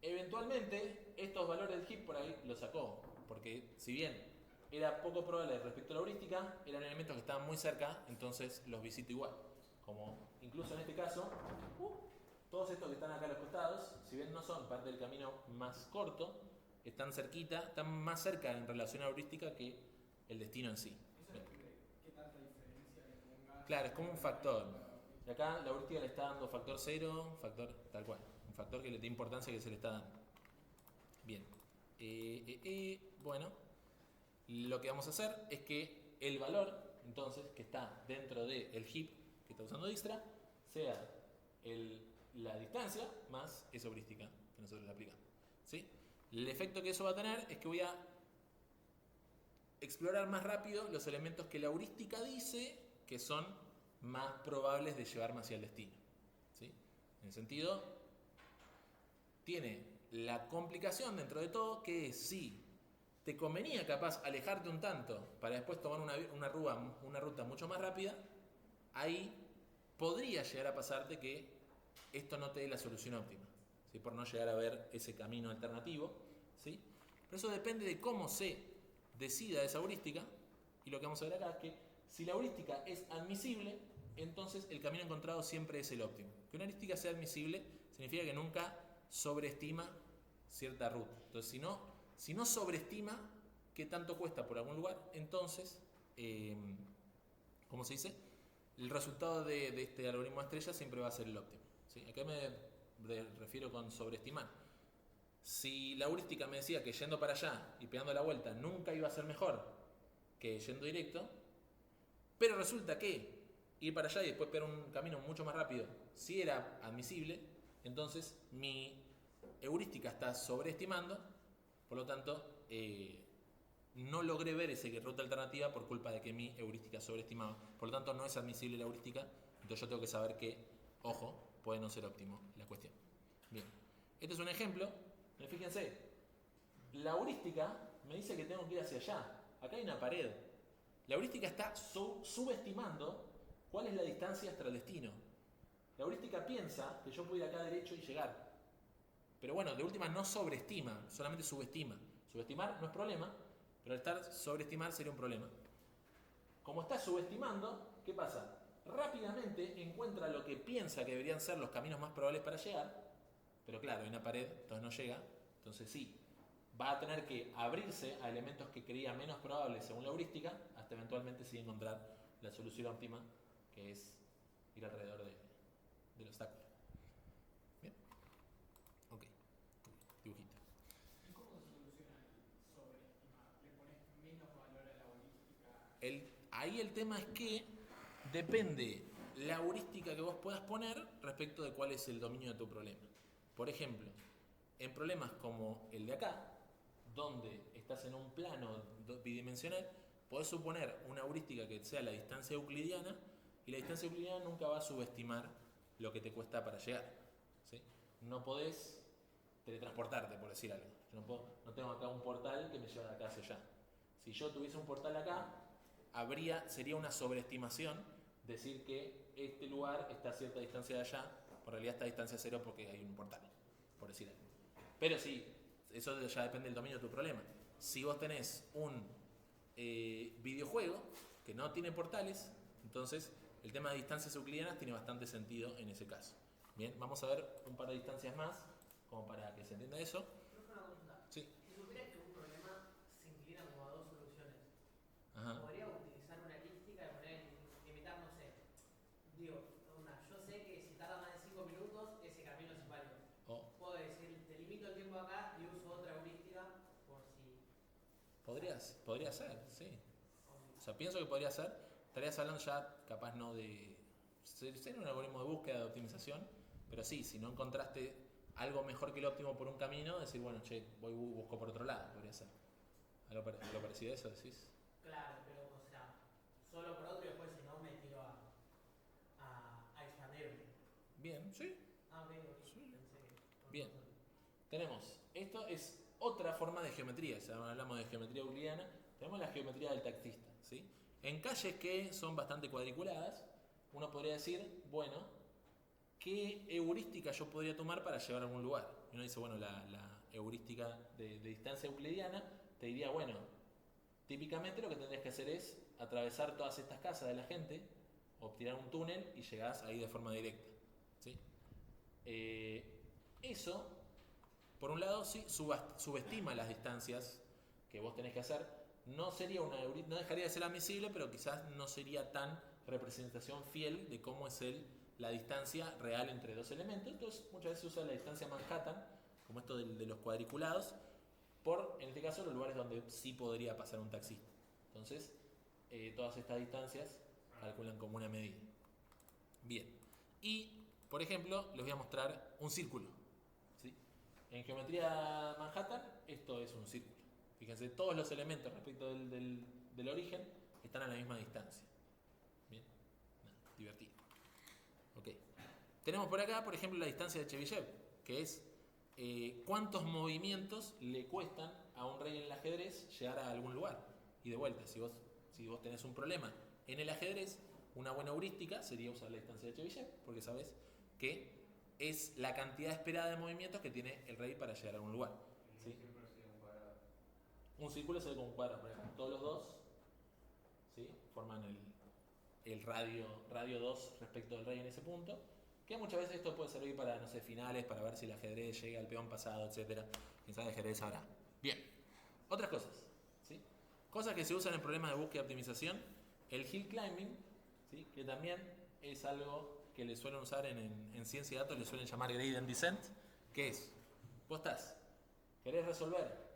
Eventualmente, estos valores del heap por ahí los sacó, porque si bien era poco probable respecto a la heurística, eran elementos que estaban muy cerca, entonces los visito igual. Como incluso en este caso, todos estos que están acá a los costados, si bien no son parte del camino más corto, están cerquita, están más cerca en relación a la heurística que el destino en sí. ¿Eso es qué tanta diferencia le pongas? Claro, es como un factor. Y acá la heurística le está dando factor 0, factor tal cual. Un factor que le da importancia que se le está dando. Bien. Bueno, lo que vamos a hacer es que el valor, entonces, que está dentro del heap que está usando Dijkstra, sea la distancia más esa heurística que nosotros le aplicamos. ¿Sí? El efecto que eso va a tener es que voy a explorar más rápido los elementos que la heurística dice que son más probables de llevarme hacia el destino. ¿Sí? En el sentido, tiene la complicación dentro de todo que es si te convenía capaz alejarte un tanto para después tomar una ruta mucho más rápida, ahí podría llegar a pasarte que esto no te dé la solución óptima, ¿sí? Por no llegar a ver ese camino alternativo, ¿sí? Pero eso depende de cómo se decida esa heurística, y lo que vamos a ver acá es que si la heurística es admisible, entonces el camino encontrado siempre es el óptimo. Que una heurística sea admisible significa que nunca sobreestima cierta ruta. Entonces, si no sobreestima qué tanto cuesta por algún lugar, entonces, ¿cómo se dice? El resultado de este algoritmo de estrella siempre va a ser el óptimo, ¿sí? ¿A qué me refiero con sobreestimar? Si la heurística me decía que yendo para allá y pegando la vuelta nunca iba a ser mejor que yendo directo, pero resulta que ir para allá y después pegar un camino mucho más rápido sí era admisible, entonces mi heurística está sobreestimando, por lo tanto no logré ver esa ruta alternativa por culpa de que mi heurística sobreestimaba. Por lo tanto no es admisible la heurística, entonces yo tengo que saber que, ojo, puede no ser óptimo la cuestión. Bien, este es un ejemplo. Fíjense, la heurística me dice que tengo que ir hacia allá. Acá hay una pared. La heurística está subestimando cuál es la distancia hasta el destino. La heurística piensa que yo puedo ir acá derecho y llegar. Pero bueno, de última no sobreestima, solamente subestima. Subestimar no es problema, pero al estar sobreestimar sería un problema. Como está subestimando, ¿qué pasa? Rápidamente encuentra lo que piensa que deberían ser los caminos más probables para llegar, pero claro, hay una pared, entonces no llega, entonces sí, va a tener que abrirse a elementos que creía menos probables según la heurística, hasta eventualmente sí encontrar la solución óptima, que es ir alrededor del obstáculo. Bien, ok, dibujito. ¿Y cómo se soluciona el sobreestimar? ¿Le pones menos valor a la heurística? Ahí el tema es que depende la heurística que vos puedas poner respecto de cuál es el dominio de tu problema. Por ejemplo, en problemas como el de acá, donde estás en un plano bidimensional, podés suponer una heurística que sea la distancia euclidiana, y la distancia euclidiana nunca va a subestimar lo que te cuesta para llegar, ¿sí? No podés teletransportarte, por decir algo. Yo no tengo acá un portal que me lleva de acá hacia allá. Si yo tuviese un portal acá, sería una sobreestimación decir que este lugar está a cierta distancia de allá, por realidad está a distancia cero porque hay un portal, por decir algo. Pero sí, eso ya depende del dominio de tu problema. Si vos tenés un videojuego que no tiene portales, entonces el tema de distancias euclidianas tiene bastante sentido en ese caso. Bien, vamos a ver un par de distancias más, como para que se entienda eso. Profe, una consulta. Sí. Si supiera que un problema se inclina como a dos soluciones, Ajá. ¿podría utilizar una heurística de poner, limitar, no sé? Digo, yo sé que si tarda más de 5 minutos, ese camino es inválido. Oh. Puedo decir, te limito el tiempo acá y uso otra heurística por si... Podría ser, sí. O sea, pienso que podría ser. Estarías hablando ya, capaz no de... Sería un algoritmo de búsqueda, de optimización, pero sí, si no encontraste algo mejor que el óptimo por un camino, decir, bueno, che, busco por otro lado, podría ser. ¿Algo parecido a eso decís? Claro, pero, o sea, solo por otro y después si no me tiro a expandirme. Bien, sí. Ah, ok, Sí. pensé que... Bien. Tenemos, esto es otra forma de geometría, si hablamos de geometría euclidiana, tenemos la geometría del taxista, ¿sí? En calles que son bastante cuadriculadas, uno podría decir, bueno, ¿qué heurística yo podría tomar para llegar a algún lugar? Y uno dice, bueno, la heurística de distancia euclidiana te diría, bueno, típicamente lo que tendrías que hacer es atravesar todas estas casas de la gente, o tirar un túnel y llegás ahí de forma directa, ¿sí? Eso, por un lado, sí, subestima las distancias que vos tenés que hacer. No dejaría de ser admisible, pero quizás no sería tan representación fiel de cómo es la distancia real entre dos elementos. Entonces, muchas veces se usa la distancia Manhattan, como esto de los cuadriculados, en este caso, los lugares donde sí podría pasar un taxista. Entonces, todas estas distancias calculan como una medida. Bien. Y, por ejemplo, les voy a mostrar un círculo, ¿sí? En geometría Manhattan, esto es un círculo. Fíjense, todos los elementos respecto del origen están a la misma distancia. Bien, divertido. Ok. Tenemos por acá, por ejemplo, la distancia de Chebyshev, que es cuántos movimientos le cuestan a un rey en el ajedrez llegar a algún lugar. Y de vuelta, si vos tenés un problema en el ajedrez, una buena heurística sería usar la distancia de Chebyshev, porque sabés que es la cantidad esperada de movimientos que tiene el rey para llegar a algún lugar. ¿Sí? Siempre ha sido un cuadrado. Un círculo se ve como un cuadrado, por ejemplo. Todos los dos, ¿sí?, forman el radio 2 respecto del rey en ese punto. Que muchas veces esto puede servir para, no sé, finales, para ver si el ajedrez llega al peón pasado, etcétera. Quien sabe de ajedrez sabrá. Bien. Otras cosas, ¿sí? Cosas que se usan en problemas de búsqueda y optimización. El hill climbing, ¿sí?, que también es algo que le suelen usar en ciencia de datos, le suelen llamar gradient descent, que es, vos querés resolver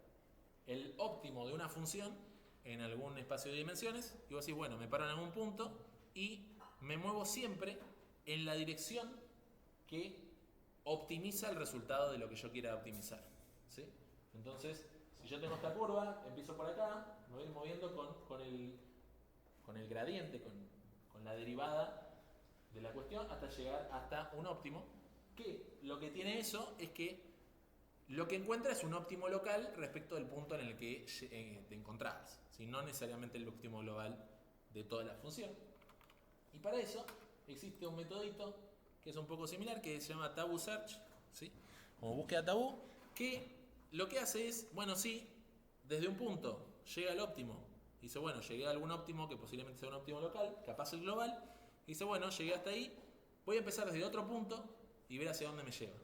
el óptimo de una función en algún espacio de dimensiones, y vos decís, bueno, me paro en algún punto y me muevo siempre en la dirección que optimiza el resultado de lo que yo quiera optimizar, ¿sí? Entonces, si yo tengo esta curva, empiezo por acá, me voy moviendo con el gradiente, con la derivada de la cuestión hasta llegar hasta un óptimo, que lo que tiene eso es que lo que encuentra es un óptimo local respecto del punto en el que te encontrabas, ¿sí? No necesariamente el óptimo global de toda la función. Y para eso existe un metodito que es un poco similar, que se llama taboo search, ¿sí?, como búsqueda tabú, que lo que hace es, bueno, sí, desde un punto llega al óptimo, dice, bueno, llegué a algún óptimo que posiblemente sea un óptimo local, capaz el global, dice, bueno, llegué hasta ahí, voy a empezar desde otro punto y ver hacia dónde me lleva.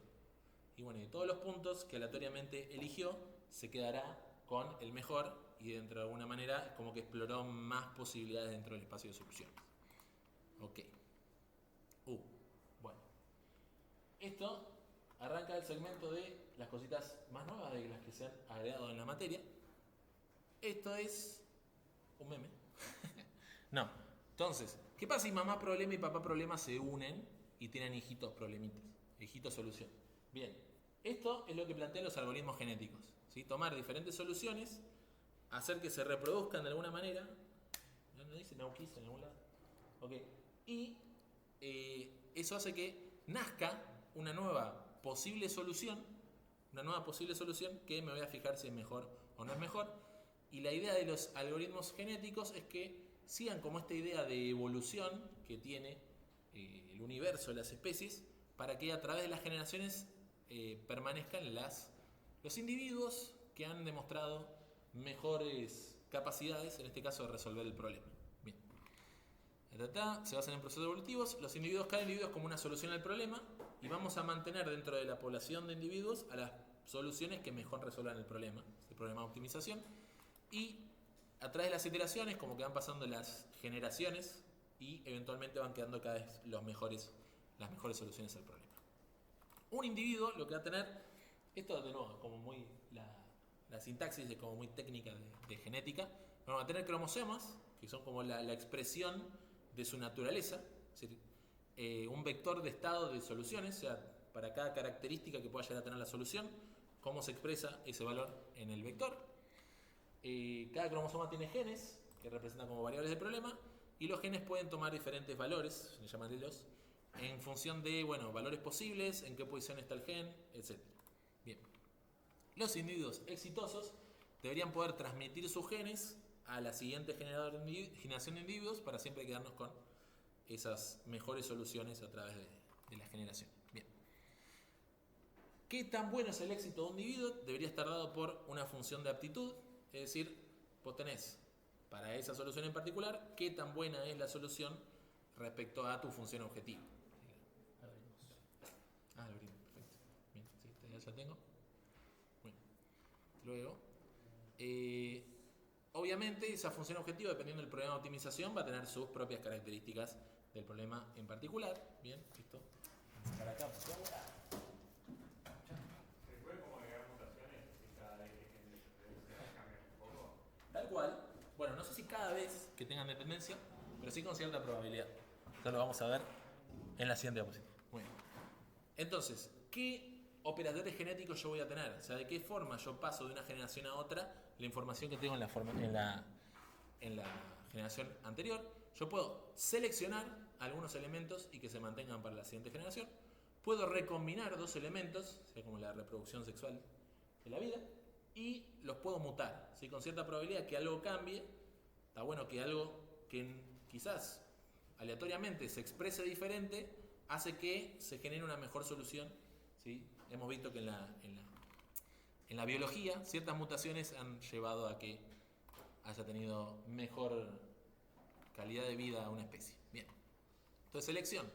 Y bueno, de todos los puntos que aleatoriamente eligió, se quedará con el mejor y dentro de alguna manera es como que exploró más posibilidades dentro del espacio de soluciones. Ok. Bueno. Esto arranca el segmento de las cositas más nuevas de las que se han agregado en la materia. Esto es un meme. No. Entonces, ¿qué pasa si mamá problema y papá problema se unen y tienen hijitos problemitas? Hijitos solución. Bien. Esto es lo que plantean los algoritmos genéticos, ¿sí? Tomar diferentes soluciones, hacer que se reproduzcan de alguna manera. ¿No dice Nauquis en algún lado? Ok. Y eso hace que nazca una nueva posible solución que me voy a fijar si es mejor o no es mejor. Y la idea de los algoritmos genéticos es que sigan como esta idea de evolución que tiene el universo de las especies, para que a través de las generaciones permanezcan los individuos que han demostrado mejores capacidades, en este caso de resolver el problema. Bien. Se basan en procesos evolutivos. Cada individuo es como una solución al problema, y vamos a mantener dentro de la población de individuos a las soluciones que mejor resuelvan el problema de optimización, y a través de las iteraciones, como que van pasando las generaciones, y eventualmente van quedando cada vez las mejores soluciones al problema. Un individuo lo que va a tener, esto de nuevo, como muy la sintaxis es como muy técnica de genética, pero va a tener cromosomas, que son como la expresión de su naturaleza, es decir, un vector de estado de soluciones, o sea, para cada característica que pueda llegar a tener la solución, cómo se expresa ese valor en el vector. Cada cromosoma tiene genes, que representan como variables del problema, y los genes pueden tomar diferentes valores, se les llaman hilos, en función de, bueno, valores posibles, en qué posición está el gen, etc. Bien. Los individuos exitosos deberían poder transmitir sus genes a la siguiente generación de individuos para siempre quedarnos con esas mejores soluciones a través de la generación. Bien. ¿Qué tan bueno es el éxito de un individuo? Debería estar dado por una función de aptitud, es decir, vos tenés para esa solución en particular qué tan buena es la solución respecto a tu función objetivo. Algoritmo, perfecto. Bien, sí, ya tengo. Bueno, luego, obviamente esa función objetivo, dependiendo del problema de optimización, va a tener sus propias características del problema en particular. Bien, listo. Para acá, por favor. ¿Se puede como agregar mutaciones que cada vez que cambian un poco? Tal cual. Bueno, no sé si cada vez que tengan dependencia, pero sí con cierta probabilidad. Eso lo vamos a ver en la siguiente diapositiva. Muy bien. Entonces, ¿qué operadores genéticos yo voy a tener? O sea, ¿de qué forma yo paso de una generación a otra la información que tengo en la generación anterior? Yo puedo seleccionar algunos elementos y que se mantengan para la siguiente generación. Puedo recombinar dos elementos, o sea, como la reproducción sexual de la vida, y los puedo mutar, ¿sí? Con cierta probabilidad que algo cambie. Está bueno que algo que quizás aleatoriamente se exprese diferente hace que se genere una mejor solución, ¿sí? Hemos visto que en la biología ciertas mutaciones han llevado a que haya tenido mejor calidad de vida a una especie. Bien. Entonces, selección.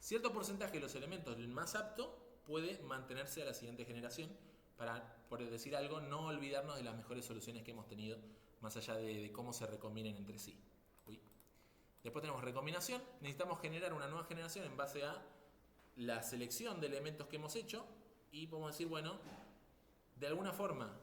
Cierto porcentaje de los elementos del más apto puede mantenerse a la siguiente generación para, por decir algo, no olvidarnos de las mejores soluciones que hemos tenido, más allá de cómo se recombinen entre sí. Uy. Después tenemos recombinación. Necesitamos generar una nueva generación en base a la selección de elementos que hemos hecho y podemos decir, bueno, de alguna forma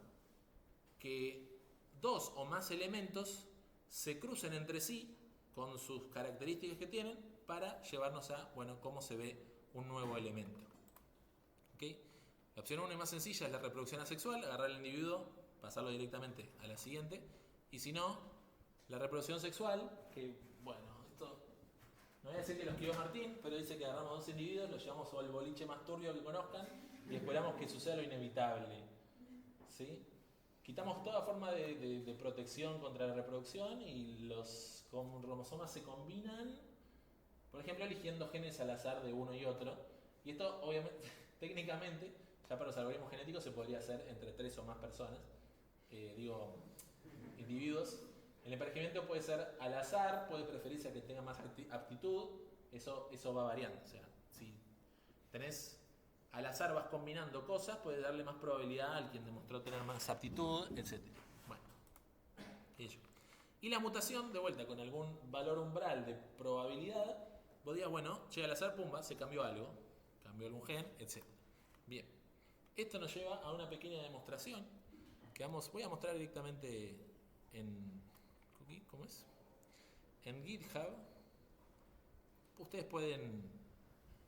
que dos o más elementos se crucen entre sí con sus características que tienen para llevarnos a, bueno, cómo se ve un nuevo elemento. ¿Okay? La opción 1 y más sencilla es la reproducción asexual, agarrar el individuo, pasarlo directamente a la siguiente, y si no, la reproducción sexual, que bueno, esto no voy a decir que lo escribió Martín, pero dice que agarramos dos individuos, los llevamos al boliche más turbio que conozcan y esperamos que suceda lo inevitable. ¿Sí? Quitamos toda forma de protección contra la reproducción y los cromosomas se combinan, por ejemplo, eligiendo genes al azar de uno y otro. Y esto, obviamente, técnicamente, ya para los algoritmos genéticos se podría hacer entre 3 o más personas, individuos. El emparejamiento puede ser al azar, puede preferirse a que tenga más aptitud, eso va variando. O sea, si tenés al azar vas combinando cosas, puede darle más probabilidad al quien demostró tener más aptitud, etc. Bueno, ello. Y la mutación, de vuelta, con algún valor umbral de probabilidad, podía, bueno, llega al azar, pumba, se cambió algo, cambió algún gen, etc. Bien, esto nos lleva a una pequeña demostración que voy a mostrar directamente en, ¿cómo es? En GitHub. Ustedes pueden,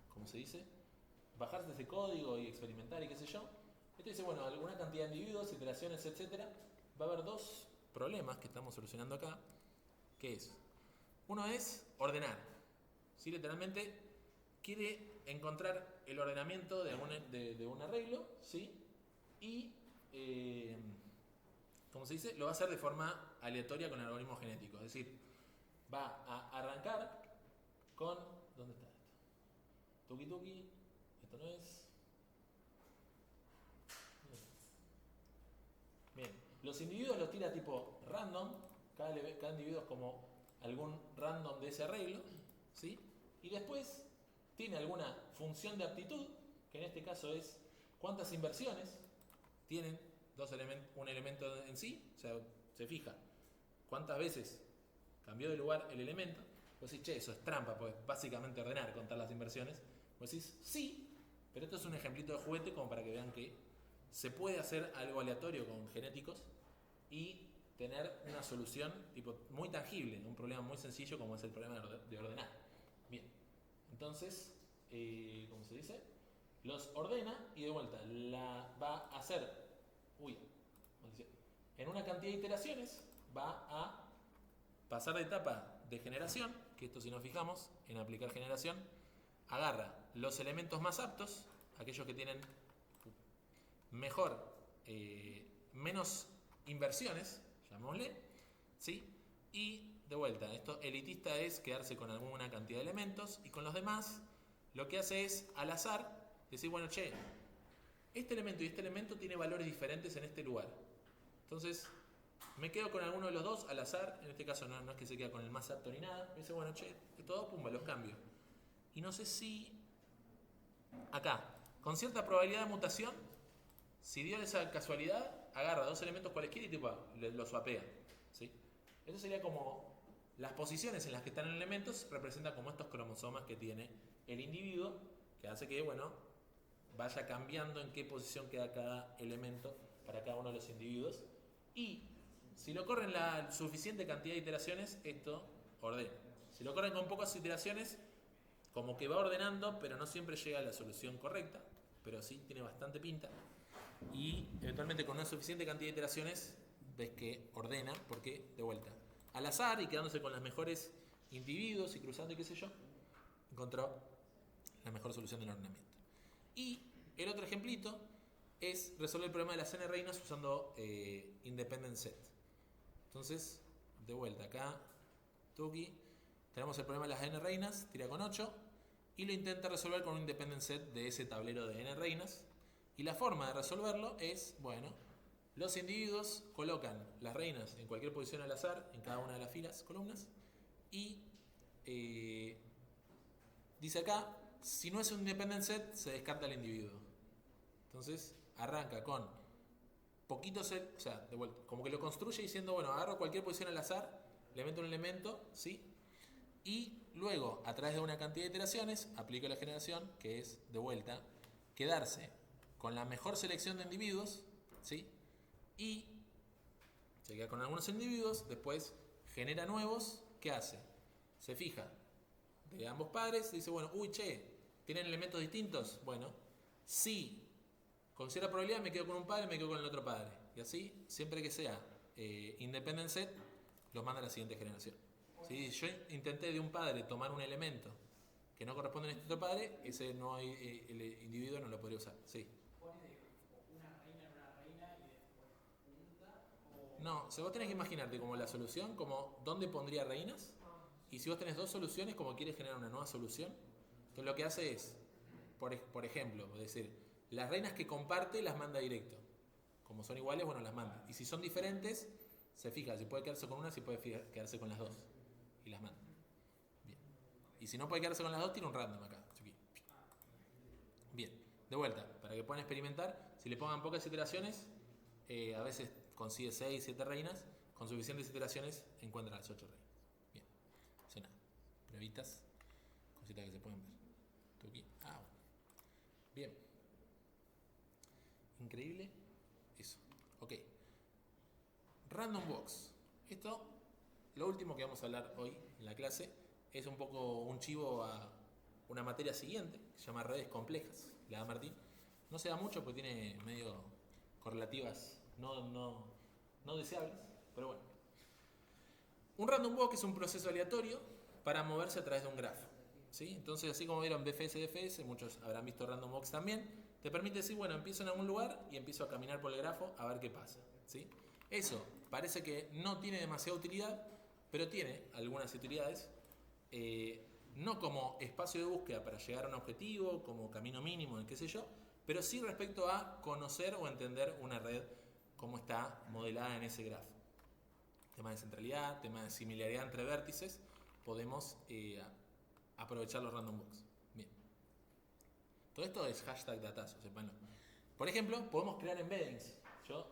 ¿cómo se dice?, bajarse ese código y experimentar y qué sé yo. Esto dice, bueno, alguna cantidad de individuos, iteraciones, etcétera. Va a haber dos problemas que estamos solucionando acá. ¿Qué es? Uno es ordenar. ¿Sí? Literalmente quiere encontrar el ordenamiento de un arreglo, ¿sí? Y, ¿cómo se dice? Lo va a hacer de forma aleatoria con el algoritmo genético. Es decir, va a arrancar con... ¿Dónde está esto? Tuki tuki. Esto no es. Bien, los individuos los tira tipo random, cada individuo es como algún random de ese arreglo, ¿sí? Y después tiene alguna función de aptitud, que en este caso es cuántas inversiones tienen un elemento en sí, o sea, se fija cuántas veces cambió de lugar el elemento. Vos decís, che, eso es trampa, pues básicamente ordenar, contar las inversiones. Vos decís, sí. Pero esto es un ejemplito de juguete como para que vean que se puede hacer algo aleatorio con genéticos y tener una solución tipo muy tangible, un problema muy sencillo como es el problema de ordenar. Bien, entonces, ¿cómo se dice? Los ordena y de vuelta va a hacer, en una cantidad de iteraciones va a pasar de etapa de generación, que esto si nos fijamos en aplicar generación, agarra los elementos más aptos, aquellos que tienen menos inversiones, llamémosle, ¿sí? Y de vuelta, esto elitista es quedarse con alguna cantidad de elementos y con los demás lo que hace es al azar decir, bueno, che, este elemento y este elemento tiene valores diferentes en este lugar. Entonces, me quedo con alguno de los dos al azar, en este caso no es que se queda con el más apto ni nada, me dice, bueno, che, estos dos, pumba, los cambio. Y no sé si acá, con cierta probabilidad de mutación, si dio esa casualidad, agarra dos elementos cualesquiera y tipo, los swapea, ¿sí? Eso sería como las posiciones en las que están los elementos representan como estos cromosomas que tiene el individuo, que hace que, bueno, vaya cambiando en qué posición queda cada elemento para cada uno de los individuos. Y si lo corren la suficiente cantidad de iteraciones, esto ordena. Si lo corren con pocas iteraciones, como que va ordenando, pero no siempre llega a la solución correcta, pero sí tiene bastante pinta. Y eventualmente con una suficiente cantidad de iteraciones ves que ordena, porque de vuelta, al azar y quedándose con los mejores individuos y cruzando y qué sé yo, encontró la mejor solución del ordenamiento. Y el otro ejemplito es resolver el problema de las n reinas usando independent set. Entonces, de vuelta acá, Tuki, tenemos el problema de las n reinas, tira con 8, y lo intenta resolver con un independent set de ese tablero de n reinas. Y la forma de resolverlo es, bueno, los individuos colocan las reinas en cualquier posición al azar en cada una de las filas, columnas, y dice acá, si no es un independent set, se descarta el individuo. Entonces arranca con poquitos, o sea, de vuelta, como que lo construye diciendo, bueno, agarro cualquier posición al azar, le meto un elemento, ¿sí? Y luego, a través de una cantidad de iteraciones, aplico la generación, que es, de vuelta, quedarse con la mejor selección de individuos, ¿sí? Y se queda con algunos individuos, después genera nuevos, ¿qué hace? Se fija de ambos padres, dice, bueno, uy, che, ¿tienen elementos distintos? Bueno, si con cierta probabilidad me quedo con un padre, me quedo con el otro padre. Y así, siempre que sea independent set, los manda a la siguiente generación. Si yo intenté de un padre tomar un elemento que no corresponde a este otro padre, ese no hay, el individuo no lo podría usar. Sí. ¿Pone una reina en una reina y después junta? O... No, si vos tenés que imaginarte como la solución, como dónde pondría reinas, y si vos tenés dos soluciones, como quieres generar una nueva solución, entonces lo que hace es, por ejemplo, es decir, las reinas que comparte las manda directo. Como son iguales, bueno, las manda. Y si son diferentes, se fija si puede quedarse con una, si puede quedarse con las dos. Y las manda. Bien. Y si no puede quedarse con las dos, tira un random acá. Bien. De vuelta, para que puedan experimentar, si le pongan pocas iteraciones, a veces consigue 6, 7 reinas. Con suficientes iteraciones, encuentra las 8 reinas. Bien. Eso nada. Pruebitas. Cositas que se pueden ver. Tuki. Ah, bueno. Bien. Increíble. Eso. Ok. Random Box. Esto, lo último que vamos a hablar hoy en la clase, es un poco un chivo a una materia siguiente, que se llama redes complejas. La da Martín. No se da mucho porque tiene medio correlativas no deseables, pero bueno. Un random walk es un proceso aleatorio para moverse a través de un grafo, ¿sí? Entonces, así como vieron BFS, DFS, muchos habrán visto random walks también, te permite decir, bueno, empiezo en algún lugar y empiezo a caminar por el grafo a ver qué pasa, ¿sí? Eso parece que no tiene demasiada utilidad, pero tiene algunas utilidades, no como espacio de búsqueda para llegar a un objetivo, como camino mínimo, qué sé yo, pero sí respecto a conocer o entender una red, cómo está modelada en ese grafo. Tema de centralidad, tema de similaridad entre vértices, podemos aprovechar los random walks. Bien. Todo esto es hashtag datazo, sepanlo. Por ejemplo, podemos crear embeddings.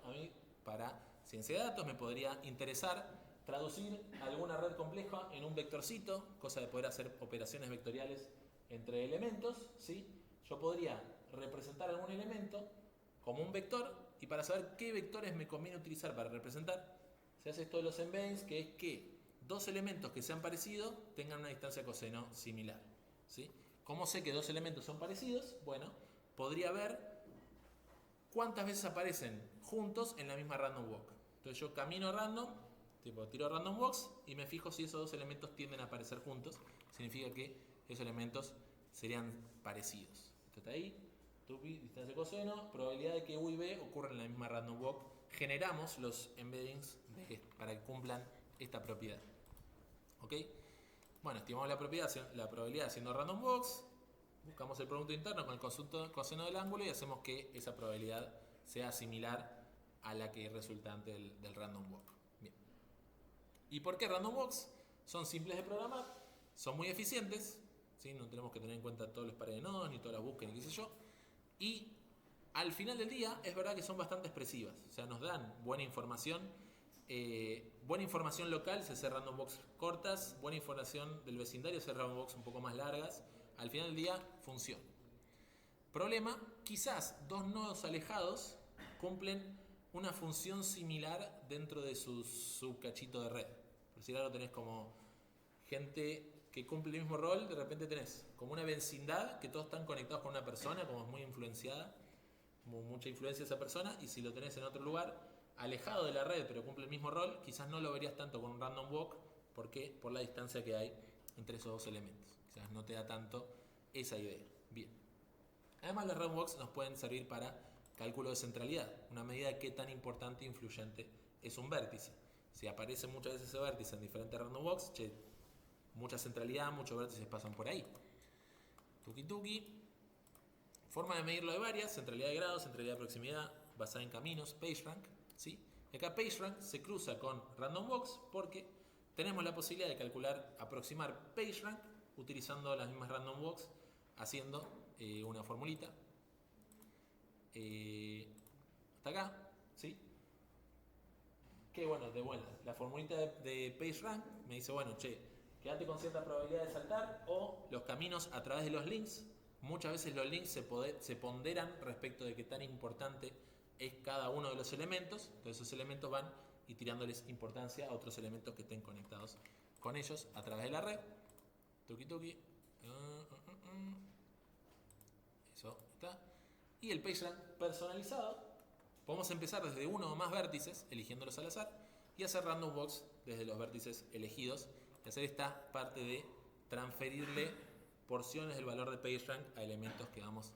A mí, para ciencia de datos, me podría interesar traducir alguna red compleja en un vectorcito, cosa de poder hacer operaciones vectoriales entre elementos, ¿sí? Yo podría representar algún elemento como un vector, y para saber qué vectores me conviene utilizar para representar, se hace esto de los embeddings, que es que dos elementos que sean parecidos tengan una distancia coseno similar, ¿sí? ¿Cómo sé que dos elementos son parecidos? Bueno, podría ver cuántas veces aparecen juntos en la misma random walk. Entonces yo camino random, tiro random walks y me fijo si esos dos elementos tienden a aparecer juntos. Significa que esos elementos serían parecidos. Esto está ahí. Tupi, distancia coseno, probabilidad de que U y B ocurran en la misma random walk. Generamos los embeddings para que cumplan esta propiedad. ¿Ok? Bueno, estimamos la probabilidad haciendo random walks, buscamos el producto interno con el conjunto coseno del ángulo y hacemos que esa probabilidad sea similar a la que es resultante del random walk. Bien. ¿Y por qué random walks? Son simples de programar, son muy eficientes, ¿sí? No tenemos que tener en cuenta todos los pares de nodos, ni todas las búsquedas, ni qué sé yo. Y al final del día es verdad que son bastante expresivas, o sea, nos dan buena información local, se hace random box cortas, buena información del vecindario, se hace random box un poco más largas. Al final del día funciona. Problema, quizás dos nodos alejados cumplen una función similar dentro de su cachito de red. Por decir algo, tenés como gente que cumple el mismo rol, de repente tenés como una vecindad que todos están conectados con una persona, como es muy influenciada, como mucha influencia de esa persona, y si lo tenés en otro lugar, alejado de la red, pero cumple el mismo rol, quizás no lo verías tanto con un random walk, porque por la distancia que hay entre esos dos elementos. Quizás no te da tanto esa idea. Bien. Además, los random walks nos pueden servir para cálculo de centralidad, una medida de qué tan importante e influyente es un vértice. Si aparece muchas veces ese vértice en diferentes random walks, mucha centralidad, muchos vértices pasan por ahí. Tuki tuki. Forma de medirlo de varias: centralidad de grado, centralidad de proximidad, basada en caminos, PageRank, ¿sí? Y acá PageRank se cruza con RandomBox porque tenemos la posibilidad de calcular, aproximar PageRank utilizando las mismas RandomBox, haciendo una formulita. Hasta acá, ¿sí? Que bueno, de vuelta, la formulita de PageRank me dice, bueno, che, quédate con cierta probabilidad de saltar, o los caminos a través de los links. Muchas veces los links se ponderan respecto de qué tan importante es cada uno de los elementos. Entonces esos elementos van y tirándoles importancia a otros elementos que estén conectados con ellos a través de la red. Tuki tuki. Eso está. Y el PageRank personalizado, podemos empezar desde uno o más vértices, eligiéndolos al azar, y hacer RandomBox desde los vértices elegidos, y hacer esta parte de transferirle porciones del valor de PageRank a elementos que vamos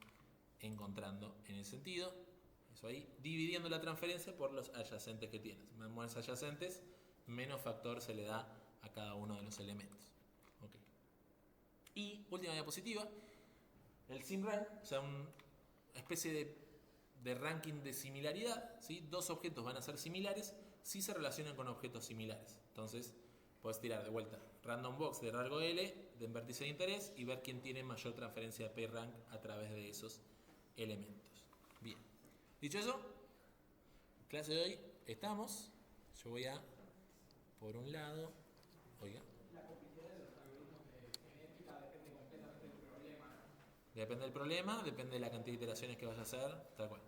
encontrando en el sentido. Eso ahí, dividiendo la transferencia por los adyacentes que tienes. Más adyacentes, menos factor se le da a cada uno de los elementos. Okay. Y última diapositiva, el SimRank, o sea, una especie de ranking de similaridad, ¿sí? Dos objetos van a ser similares si se relacionan con objetos similares. Entonces, puedes tirar de vuelta RandomBox de rango L de vértice de interés y ver quién tiene mayor transferencia de PageRank a través de esos elementos. Bien. Dicho eso, clase de hoy estamos. Yo voy a, por un lado, oiga. La complejidad de los algoritmos de genética depende completamente del problema, ¿no? Depende del problema, depende de la cantidad de iteraciones que vaya a hacer, tal cual.